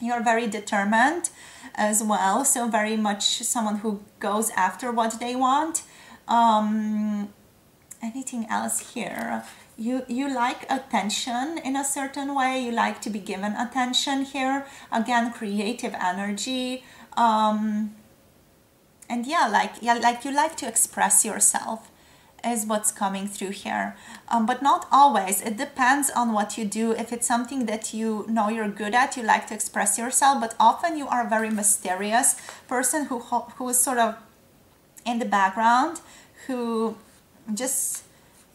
You're very determined as well, so very much someone who goes after what they want. Anything else here? You like attention in a certain way. You like to be given attention here. Again, creative energy. And like you like to express yourself is what's coming through here. But not always. It depends on what you do. If it's something that you know you're good at, you like to express yourself, but often you are a very mysterious person who is sort of in the background, who just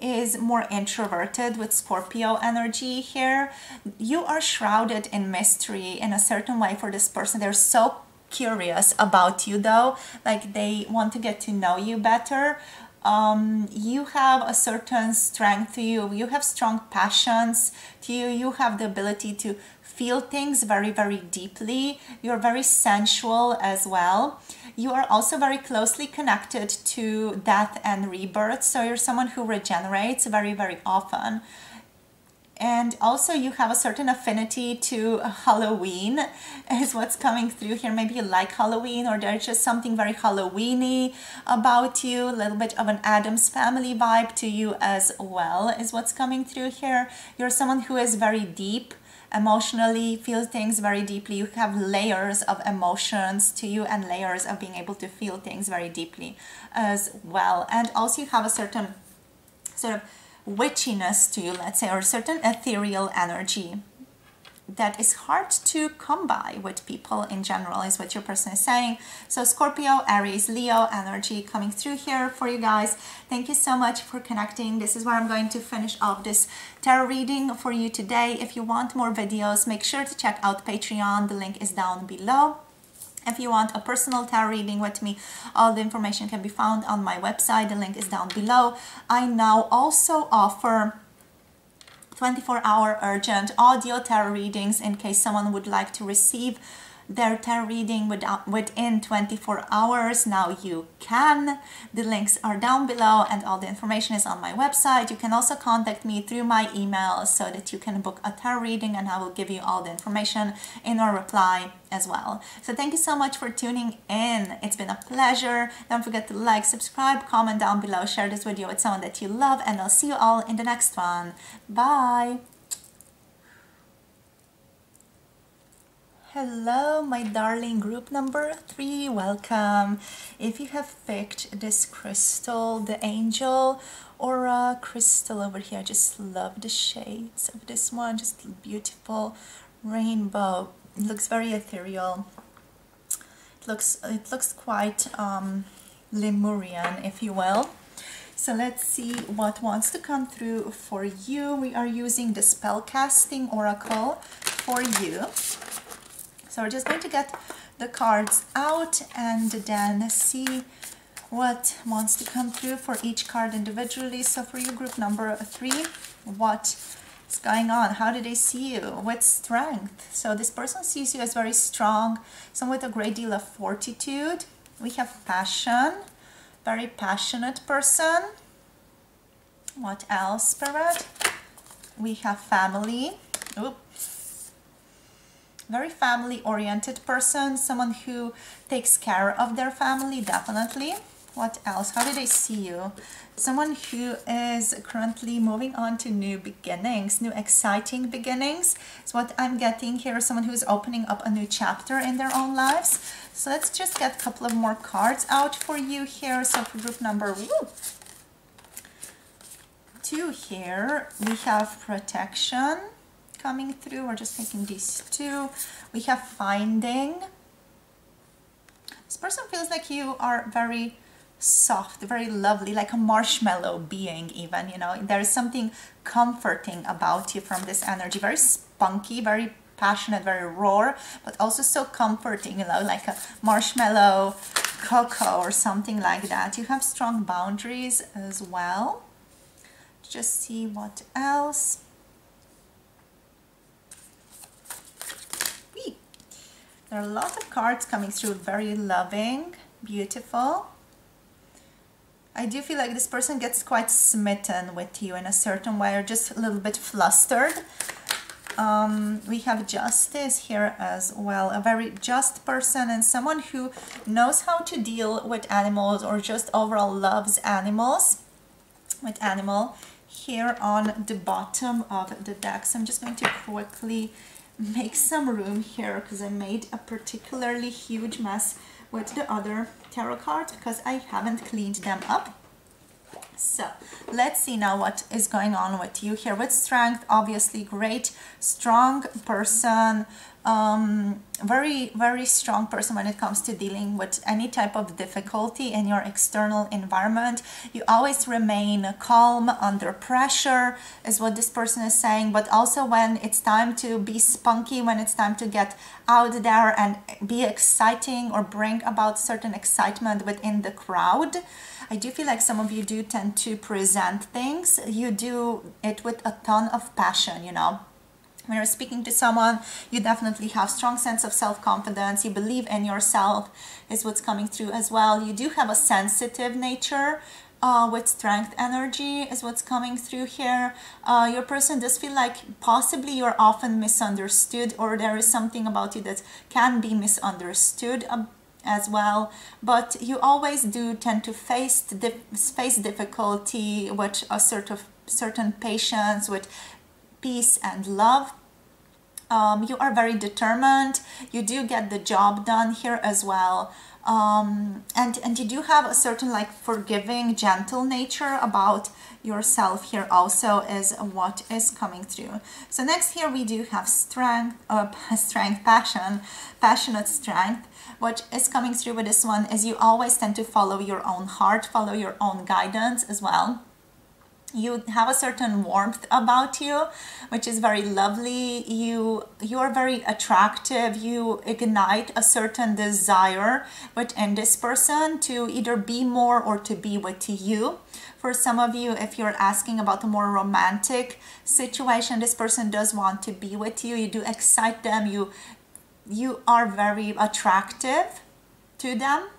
is more introverted with Scorpio energy here. You are shrouded in mystery in a certain way for this person. They're so curious about you though, like they want to get to know you better. You have a certain strength to you. You have strong passions to you. You have the ability to feel things very, very deeply. You're very sensual as well. You are also very closely connected to death and rebirth. So you're someone who regenerates very, very often. And also you have a certain affinity to Halloween is what's coming through here. Maybe you like Halloween, or there's just something very Halloween-y about you. A little bit of an Addams Family vibe to you as well is what's coming through here. You're someone who is very deep emotionally, feels things very deeply. You have layers of emotions to you and layers of being able to feel things very deeply as well. And also you have a certain sort of witchiness to you, let's say, or a certain ethereal energy that is hard to come by with people in general, is what your person is saying. So Scorpio, Aries, Leo energy coming through here for you guys. Thank you so much for connecting. This is where I'm going to finish off this tarot reading for you today. If you want more videos, make sure to check out Patreon. The link is down below. If you want a personal tarot reading with me, all the information can be found on my website. The link is down below. I now also offer 24-hour urgent audio tarot readings in case someone would like to receive their tarot reading within 24 hours. Now you can. The links are down below and all the information is on my website. You can also contact me through my email so that you can book a tarot reading, and I will give you all the information in a reply as well. So thank you so much for tuning in. It's been a pleasure. Don't forget to like, subscribe, comment down below, share this video with someone that you love, and I'll see you all in the next one. Bye. Hello, my darling group number 3, welcome. If you have picked this crystal, the Angel Aura crystal over here, I just love the shades of this one, just beautiful rainbow. It looks very ethereal. It looks quite Lemurian, if you will. So let's see what wants to come through for you. We are using the Spellcasting Oracle for you. So we're just going to get the cards out and then see what wants to come through for each card individually. So for you, group number 3, what is going on? How do they see you? With strength. So this person sees you as very strong, someone with a great deal of fortitude. We have passion, very passionate person. What else, Spirit? We have family. Oops. Very family-oriented person, someone who takes care of their family, definitely. What else? How do they see you? Someone who is currently moving on to new beginnings, new exciting beginnings. Is what I'm getting here. Someone who's opening up a new chapter in their own lives. So let's just get a couple of more cards out for you here. So for group number 2 here, we have protection coming through. We're just taking these 2. We have finding. This person feels like you are very soft, very lovely, like a marshmallow being even, you know. There is something comforting about you from this energy, very spunky, very passionate, very raw, but also so comforting, you know, like a marshmallow cocoa or something like that. You have strong boundaries as well. Just see what else. There are a lot of cards coming through, very loving, beautiful. I do feel like this person gets quite smitten with you in a certain way, or just a little bit flustered. We have justice here as well, a very just person and someone who knows how to deal with animals, or just overall loves animals. With animal here on the bottom of the deck. So I'm just going to quickly make some room here because I made a particularly huge mess with the other tarot cards because I haven't cleaned them up. So let's see now what is going on with you here. With strength, obviously great, strong person, very strong person when it comes to dealing with any type of difficulty in your external environment. You always remain calm under pressure is what this person is saying, but also when it's time to be spunky, when it's time to get out there and be exciting or bring about certain excitement within the crowd. I do feel like some of you do tend to present things. You do it with a ton of passion, you know. When you're speaking to someone, you definitely have strong sense of self-confidence. You believe in yourself is what's coming through as well. You do have a sensitive nature with strength energy is what's coming through here. Your person does feel like possibly you're often misunderstood, or there is something about you that can be misunderstood as well, but you always do tend to face difficulty with a certain patience, with peace and love. You are very determined. You do get the job done here as well. And you do have a certain like forgiving, gentle nature about yourself here also is what is coming through. So next here we do have strength, passionate strength. What is coming through with this one is you always tend to follow your own heart, follow your own guidance as well. You have a certain warmth about you, which is very lovely. You are very attractive. You ignite a certain desire within this person to either be more or to be with you. For some of you, if you're asking about a more romantic situation, this person does want to be with you. You do excite them. You are very attractive to them.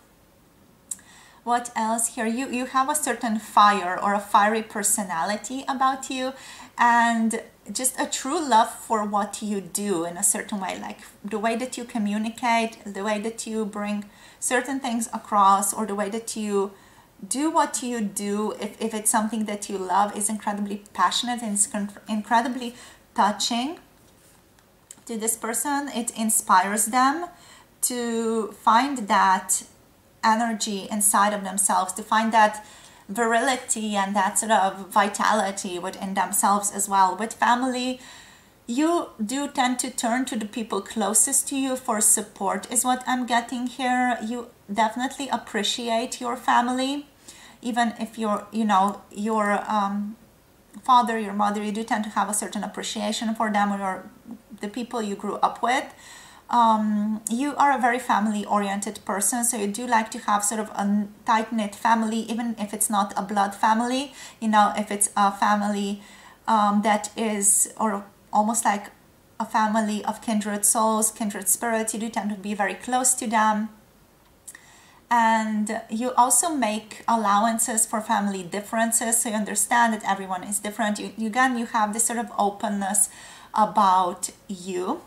What else here? You have a certain fire or a fiery personality about you, and just a true love for what you do in a certain way, like the way that you communicate, the way that you bring certain things across, or the way that you do what you do, if it's something that you love, is incredibly passionate and it's incredibly touching to this person. It inspires them to find that energy inside of themselves, to find that virility and that sort of vitality within themselves as well. With family, you do tend to turn to the people closest to you for support is what I'm getting here. You definitely appreciate your family, even if you're, you know, your father, your mother, you do tend to have a certain appreciation for them, or the people you grew up with. You are a very family-oriented person, so you do like to have sort of a tight-knit family, even if it's not a blood family. You know, if it's a family that is, or almost like a family of kindred souls, kindred spirits, you do tend to be very close to them. And you also make allowances for family differences, so you understand that everyone is different. Again, you have this sort of openness about you.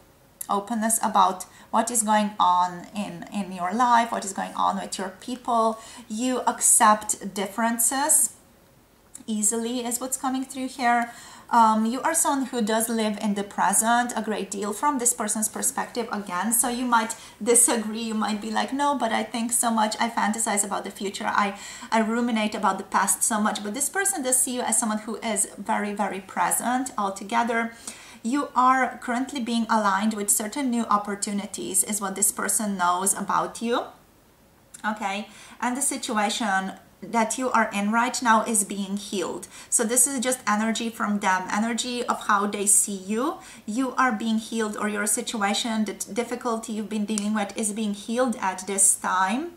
Openness about what is going on in your life, what is going on with your people. You accept differences easily is what's coming through here. You are someone who does live in the present a great deal from this person's perspective again, so you might disagree. You might be like, no, but I think so much, I fantasize about the future, I ruminate about the past so much. But this person does see you as someone who is very, very present altogether. You are currently being aligned with certain new opportunities is what this person knows about you. Okay, and the situation that you are in right now is being healed. So this is just energy from them, energy of how they see you. You are being healed, or your situation, the difficulty you've been dealing with is being healed at this time.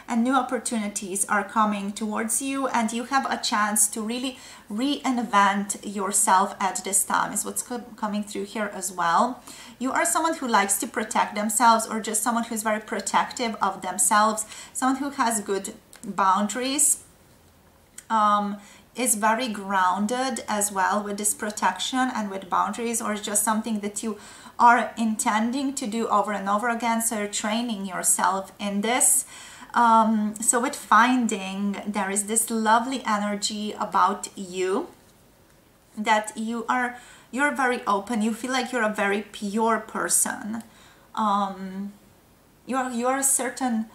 And new opportunities are coming towards you, and you have a chance to really reinvent yourself at this time is what's coming through here as well. You are someone who likes to protect themselves, or just someone who's very protective of themselves, someone who has good boundaries, is very grounded as well with this protection and with boundaries, or just something that you are intending to do over and over again. So you're training yourself in this. So with finding, there is this lovely energy about you, that you're very open. You feel like you're a very pure person. You're a certain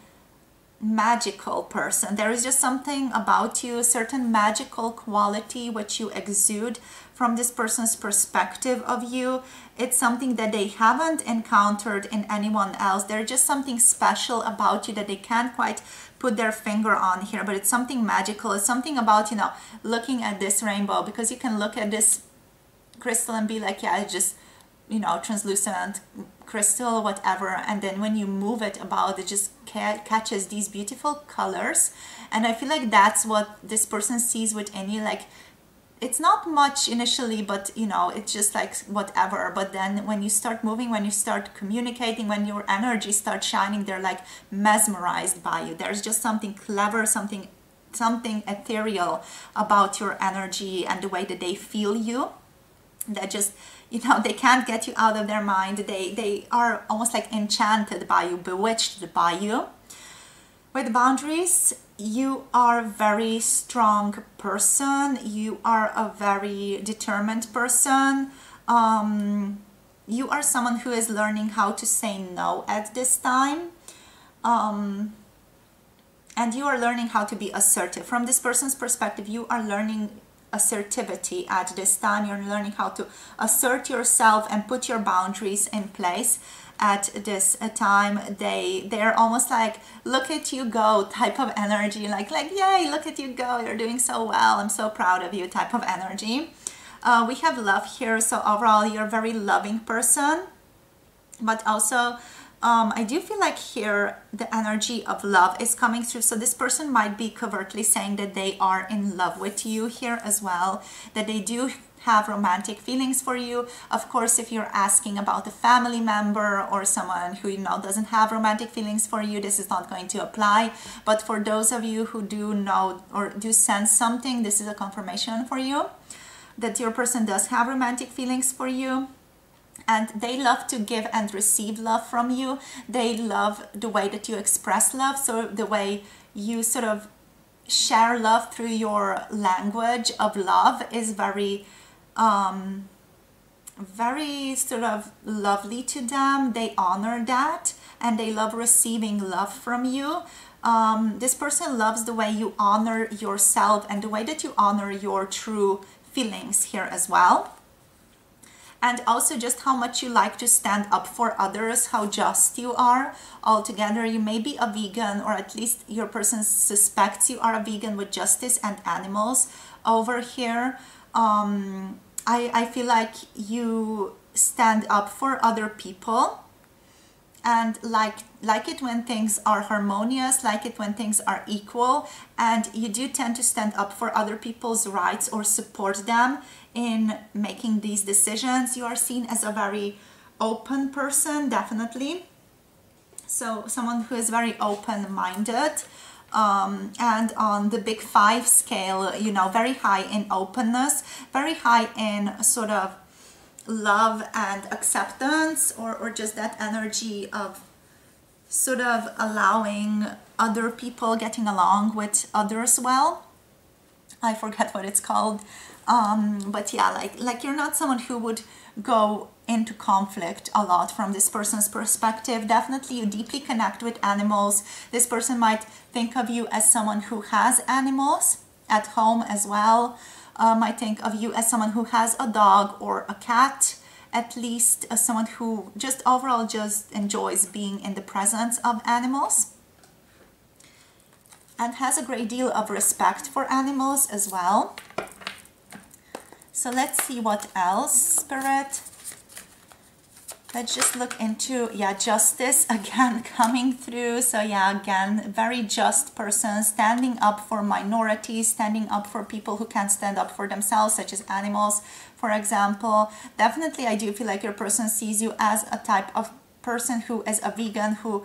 magical person. There is just something about you, a certain magical quality which you exude from this person's perspective of you. It's something that they haven't encountered in anyone else. There's just something special about you that they can't quite put their finger on here, but it's something magical. It's something about, you know, looking at this rainbow, because you can look at this crystal and be like, yeah, it's just, you know, translucent crystal, whatever, and then when you move it about, it just catches these beautiful colors. And I feel like that's what this person sees within you. Like, it's not much initially, but you know, it's just like whatever, but then when you start moving, when you start communicating, when your energy starts shining, they're like mesmerized by you. There's just something clever, something ethereal about your energy and the way that they feel you, that just, you know, they can't get you out of their mind. They are almost like enchanted by you, bewitched by you. With boundaries, you are a very strong person. You are a very determined person. You are someone who is learning how to say no at this time. And you are learning how to be assertive. From this person's perspective, you are learning assertivity at this time. You're learning how to assert yourself and put your boundaries in place at this time. They're almost like, look at you go type of energy, like yay, look at you go, you're doing so well, I'm so proud of you type of energy. We have love here, so overall you're a very loving person, but also I do feel like here the energy of love is coming through. So this person might be covertly saying that they are in love with you here as well, that they do have romantic feelings for you. Of course, if you're asking about a family member or someone who, you know, doesn't have romantic feelings for you, this is not going to apply. But for those of you who do know or do sense something, this is a confirmation for you that your person does have romantic feelings for you. And they love to give and receive love from you. They love the way that you express love. So the way you sort of share love through your language of love is very sort of lovely to them. They honor that, and they love receiving love from you. This person loves the way you honor yourself and the way that you honor your true feelings here as well. And also just how much you like to stand up for others, how just you are altogether. You may be a vegan, or at least your person suspects you are a vegan with justice and animals over here. I feel like you stand up for other people and like it when things are harmonious, like it when things are equal, and you do tend to stand up for other people's rights or support them in making these decisions. You are seen as a very open person, definitely. So someone who is very open-minded, and on the big 5 scale, you know, very high in openness, very high in sort of love and acceptance, or just that energy of sort of allowing other people, getting along with others well. I forget what it's called, but yeah, like you're not someone who would go into conflict a lot from this person's perspective. Definitely you deeply connect with animals. This person might think of you as someone who has animals at home as well. Might think of you as someone who has a dog or a cat, at least as someone who just overall just enjoys being in the presence of animals. and has a great deal of respect for animals as well. So let's see what else, Spirit. Let's just look into, yeah, justice again coming through. So yeah, again, very just person, standing up for minorities, standing up for people who can't stand up for themselves, such as animals, for example. Definitely, I do feel like your person sees you as a type of person who is a vegan, who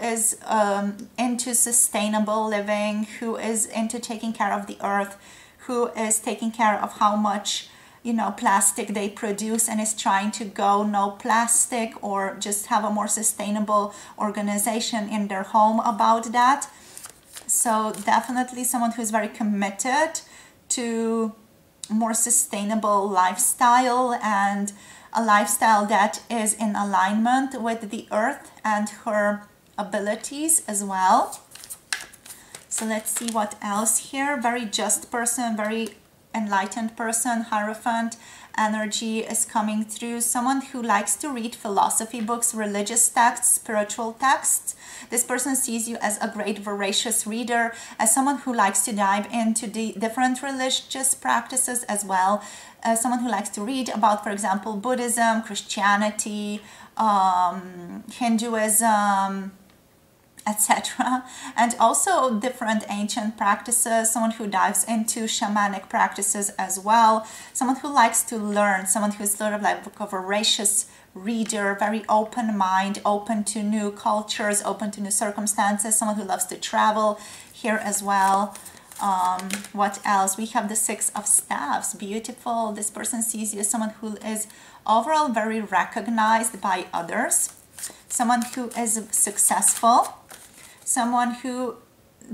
is into sustainable living, who is into taking care of the earth, who is taking care of how much, you know, plastic they produce, and is trying to go no plastic, or just have a more sustainable organization in their home about that. So definitely someone who's very committed to more sustainable lifestyle, and a lifestyle that is in alignment with the earth and her abilities as well. So let's see what else here. Very just person, very enlightened person, Hierophant energy is coming through. Someone who likes to read philosophy books, religious texts, spiritual texts. This person sees you as a great voracious reader, as someone who likes to dive into the different religious practices as well. Someone who likes to read about, for example, Buddhism, Christianity, Hinduism, etc. And also different ancient practices, someone who dives into shamanic practices as well, someone who likes to learn, someone who's sort of like a voracious reader, very open mind, open to new cultures, open to new circumstances, someone who loves to travel here as well. What else? We have the Six of Staffs, beautiful. This person sees you as someone who is overall very recognized by others, someone who is successful, someone who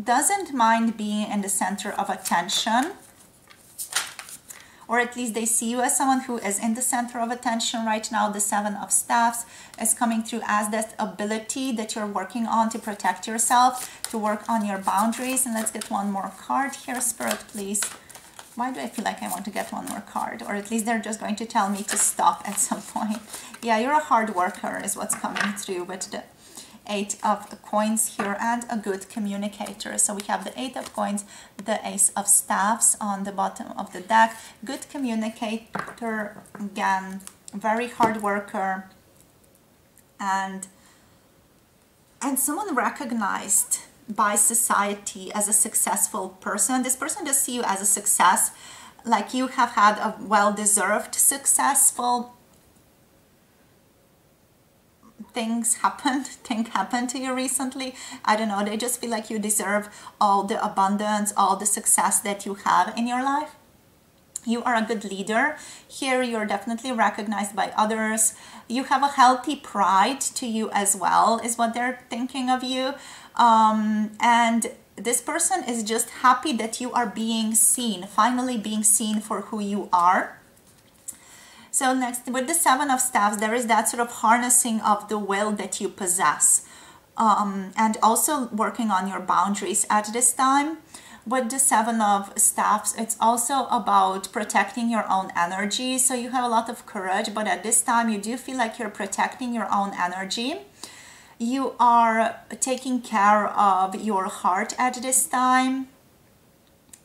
doesn't mind being in the center of attention, or at least they see you as someone who is in the center of attention right now. The Seven of Staffs is coming through as that ability that you're working on to protect yourself, to work on your boundaries. And let's get one more card here, Spirit, please. Why do I feel like I want to get one more card? Or at least they're just going to tell me to stop at some point. Yeah, you're a hard worker is what's coming through with the Eight of Coins here, and a good communicator. So we have the Eight of Coins, the Ace of Staffs on the bottom of the deck. Good communicator, again, very hard worker, and someone recognized by society as a successful person. This person does see you as a success, like you have had a well-deserved successful things happened to you recently. I don't know, they just feel like you deserve all the abundance, all the success that you have in your life. You are a good leader. Here you're definitely recognized by others. You have a healthy pride to you as well, is what they're thinking of you. And this person is just happy that you are being seen, finally being seen for who you are. So next, with the Seven of Staffs, there is that sort of harnessing of the will that you possess, and also working on your boundaries at this time. With the Seven of Staffs, it's also about protecting your own energy. So you have a lot of courage, but at this time you do feel like you're protecting your own energy. You are taking care of your heart at this time.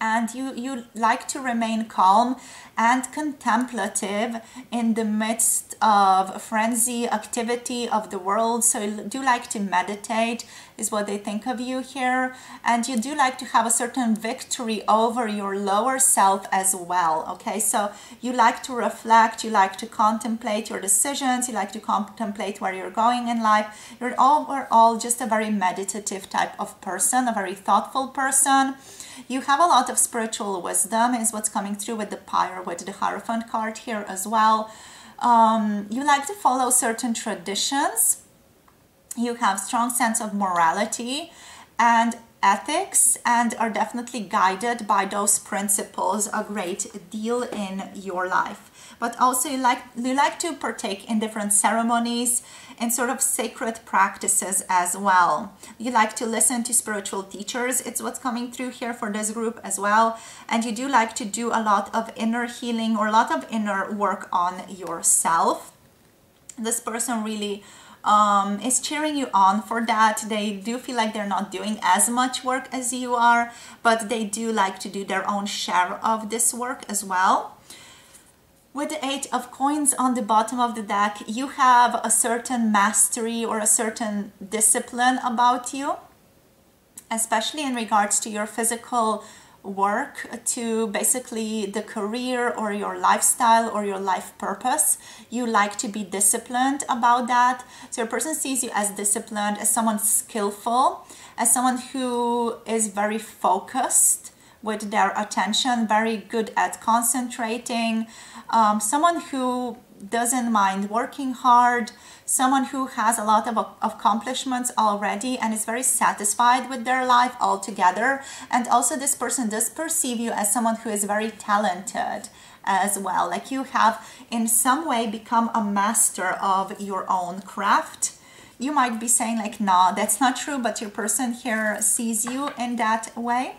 And you like to remain calm and contemplative in the midst of frenzy activity of the world. So you do like to meditate is what they think of you here. And you do like to have a certain victory over your lower self as well. Okay, so you like to reflect, you like to contemplate your decisions, you like to contemplate where you're going in life. You're overall just a very meditative type of person, a very thoughtful person. You have a lot of spiritual wisdom is what's coming through with the Pyre, with the Hierophant card here as well. You like to follow certain traditions. You have strong sense of morality and ethics, and are definitely guided by those principles a great deal in your life. But also you like to partake in different ceremonies and sort of sacred practices as well. You like to listen to spiritual teachers. It's what's coming through here for this group as well. And you do like to do a lot of inner healing or a lot of inner work on yourself. This person really is cheering you on for that. They do feel like they're not doing as much work as you are, but they do like to do their own share of this work as well. With the 8 of Coins on the bottom of the deck, you have a certain mastery or a certain discipline about you, especially in regards to your physical work, to basically the career or your lifestyle or your life purpose. You like to be disciplined about that. So your person sees you as disciplined, as someone skillful, as someone who is very focused with their attention, very good at concentrating, someone who doesn't mind working hard, someone who has a lot of accomplishments already and is very satisfied with their life altogether. And also this person does perceive you as someone who is very talented as well. Like you have in some way become a master of your own craft. You might be saying like, no, that's not true, but your person here sees you in that way.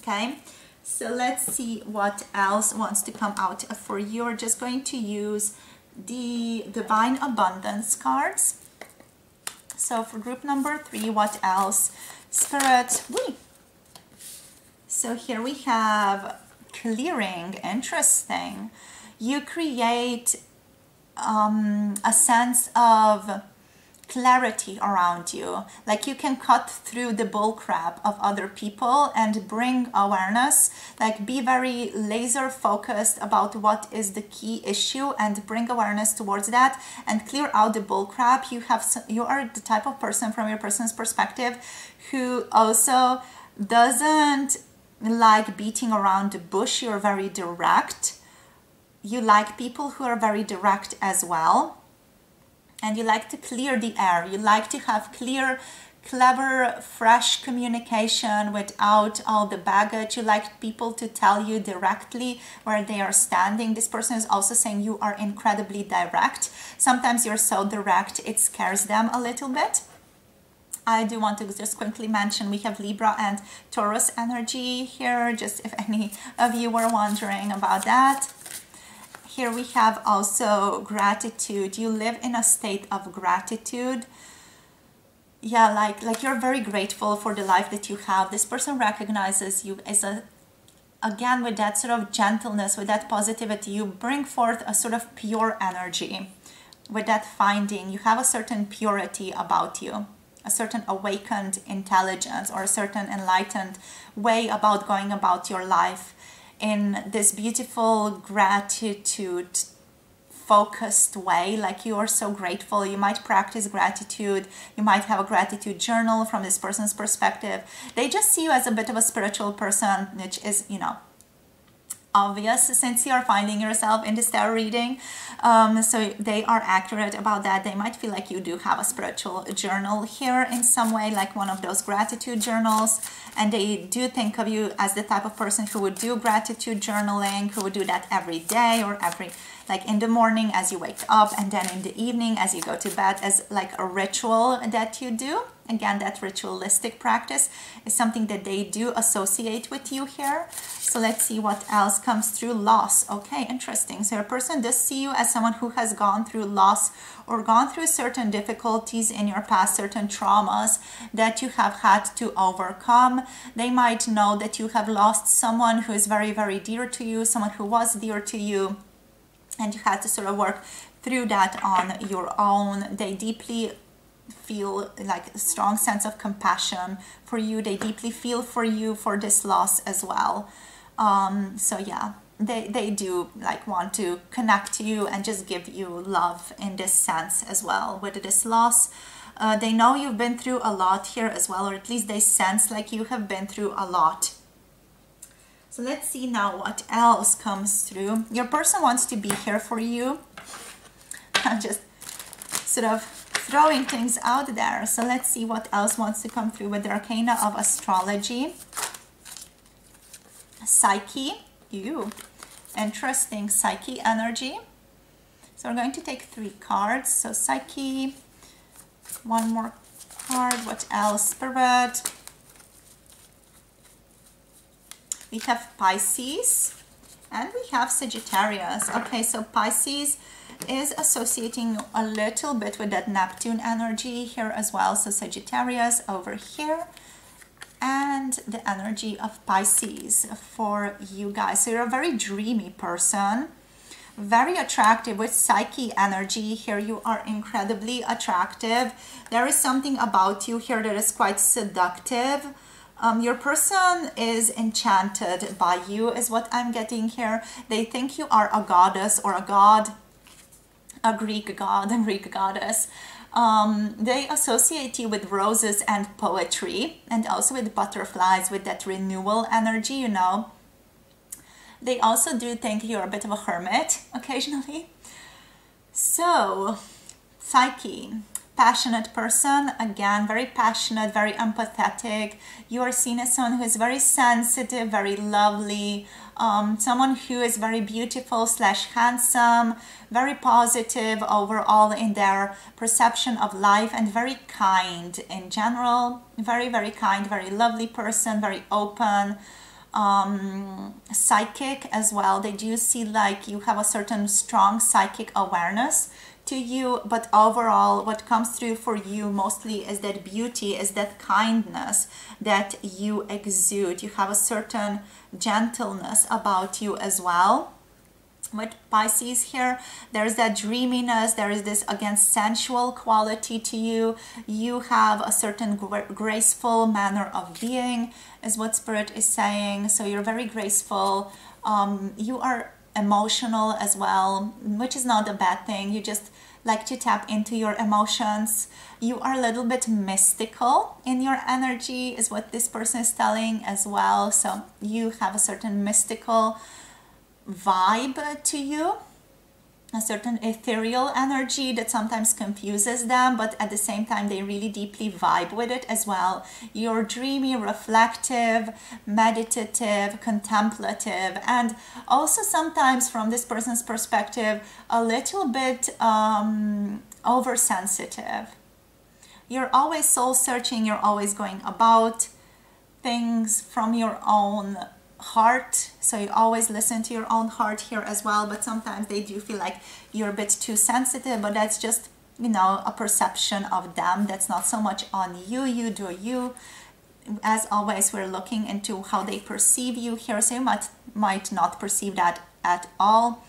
Okay, so let's see what else wants to come out for you. We're just going to use the Divine Abundance cards. So for group number 3, what else? Spirit, so here we have clearing. Interesting. You create a sense of clarity around you, like you can cut through the bullcrap of other people and bring awareness, like be very laser focused about what is the key issue and bring awareness towards that and clear out the bullcrap. You are the type of person, from your person's perspective, who also doesn't like beating around the bush. You're very direct. You like people who are very direct as well. And you like to clear the air. You like to have clear, clever, fresh communication without all the baggage. You like people to tell you directly where they are standing. This person is also saying you are incredibly direct. Sometimes you're so direct, it scares them a little bit. I do want to just quickly mention we have Libra and Taurus energy here, just if any of you were wondering about that. Here we have also gratitude. You live in a state of gratitude. Yeah, like you're very grateful for the life that you have. This person recognizes you as again, with that sort of gentleness, with that positivity, you bring forth a sort of pure energy. With that finding, you have a certain purity about you, a certain awakened intelligence or a certain enlightened way about going about your life, in this beautiful gratitude focused way. Like you are so grateful. You might practice gratitude. You might have a gratitude journal from this person's perspective. They just see you as a bit of a spiritual person, which is, you know, obvious since you are finding yourself in this tarot reading. So they are accurate about that. They might feel like you do have a spiritual journal here in some way, like one of those gratitude journals. And they do think of you as the type of person who would do gratitude journaling, who would do that every day or like in the morning as you wake up, and then in the evening as you go to bed, as like a ritual that you do. Again, that ritualistic practice is something that they do associate with you here. So let's see what else comes through. Loss. Okay, interesting. So your person does see you as someone who has gone through loss or gone through certain difficulties in your past, certain traumas that you have had to overcome. They might know that you have lost someone who is very, very dear to you, someone who was dear to you, and you had to sort of work through that on your own. They deeply feel like a strong sense of compassion for you. They deeply feel for you for this loss as well. So yeah, they do like want to connect to you and just give you love in this sense as well with this loss. They know you've been through a lot here as well, or at least they sense like you have been through a lot. So let's see now what else comes through. Your person wants to be here for you. I'm just sort of throwing things out there. So let's see what else wants to come through with the Arcana of Astrology. Psyche. Interesting. Psyche energy. So we're going to take 3 cards. So Psyche. One more card. What else? Spirit. We have Pisces And we have Sagittarius. Okay, so Pisces is associating a little bit with that Neptune energy here as well. So Sagittarius over here, and the energy of Pisces for you guys. So you're a very dreamy person, very attractive with Psyche energy here. You are incredibly attractive. There is something about you here that is quite seductive. Your person is enchanted by you is what I'm getting here. They think you are a goddess or a god, a Greek god, a Greek goddess. They associate you with roses and poetry, and also with butterflies, with that renewal energy, you know. They also do think you're a bit of a hermit occasionally. So, Psyche, passionate person, again, very passionate, very empathetic. You are seen as someone who is very sensitive, very lovely, someone who is very beautiful / handsome, very positive overall in their perception of life, and very kind in general. Very, very kind, very lovely person, very open. Psychic as well. They do see like you have a certain strong psychic awareness to you, but overall what comes through for you mostly is that beauty, is that kindness that you exude. You have a certain gentleness about you as well. With Pisces here, there's that dreaminess, there is this, again, sensual quality to you. You have a certain graceful manner of being, is what Spirit is saying. So you're very graceful. You are emotional as well, which is not a bad thing. You just like to tap into your emotions. You are a little bit mystical in your energy, is what this person is telling as well. So you have a certain mystical vibe to you, a certain ethereal energy that sometimes confuses them, but at the same time they really deeply vibe with it as well. You're dreamy, reflective, meditative, contemplative, and also sometimes from this person's perspective a little bit oversensitive. You're always soul searching, you're always going about things from your own heart, so you always listen to your own heart here as well, but sometimes they do feel like you're a bit too sensitive, but that's just, you know, a perception of them. That's not so much on you. You do you. As always, we're looking into how they perceive you here, so you might not perceive that at all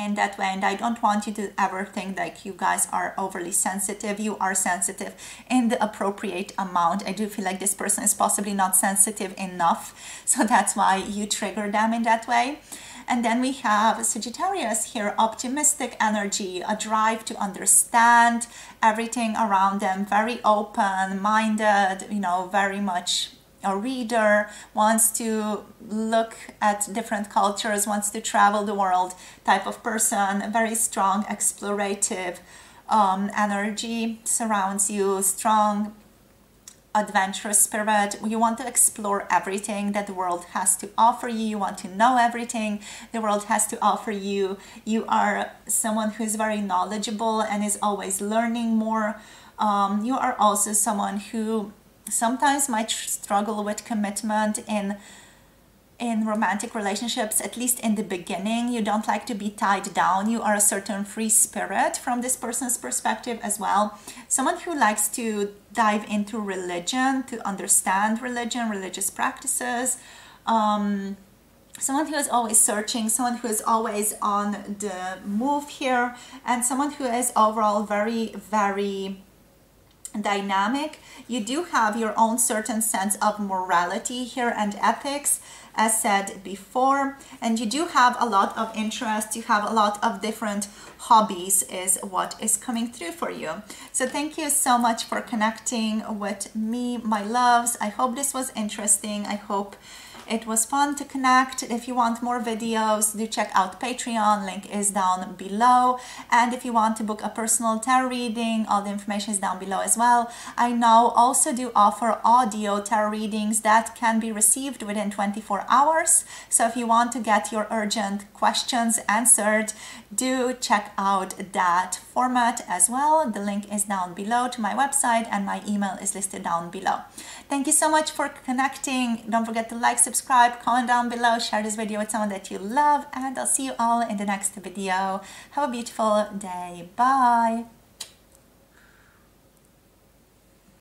in that way, and I don't want you to ever think like you guys are overly sensitive. You are sensitive in the appropriate amount. I do feel like this person is possibly not sensitive enough, so that's why you trigger them in that way. And then we have Sagittarius here, optimistic energy, a drive to understand everything around them, very open-minded, you know, very much a reader, wants to look at different cultures, wants to travel the world type of person. Very strong explorative energy surrounds you, strong adventurous spirit. You want to explore everything that the world has to offer you. You want to know everything the world has to offer you. You are someone who is very knowledgeable and is always learning more. You are also someone who sometimes might struggle with commitment in romantic relationships, at least in the beginning. You don't like to be tied down. You are a certain free spirit from this person's perspective as well. Someone who likes to dive into religion, to understand religion, religious practices. Someone who is always searching, someone who is always on the move here, and someone who is overall very, very dynamic. You do have your own certain sense of morality here and ethics, as said before, and you do have a lot of interest. You have a lot of different hobbies is what is coming through for you. So thank you so much for connecting with me, my loves. I hope this was interesting. I hope it was fun to connect. If you want more videos, do check out Patreon, link is down below. And if you want to book a personal tarot reading, all the information is down below as well. I now also do offer audio tarot readings that can be received within 24 hours. So if you want to get your urgent questions answered, do check out that format as well. The link is down below to my website, and my email is listed down below. Thank you so much for connecting. Don't forget to like, subscribe, comment down below, share this video with someone that you love, and I'll see you all in the next video. Have a beautiful day. Bye.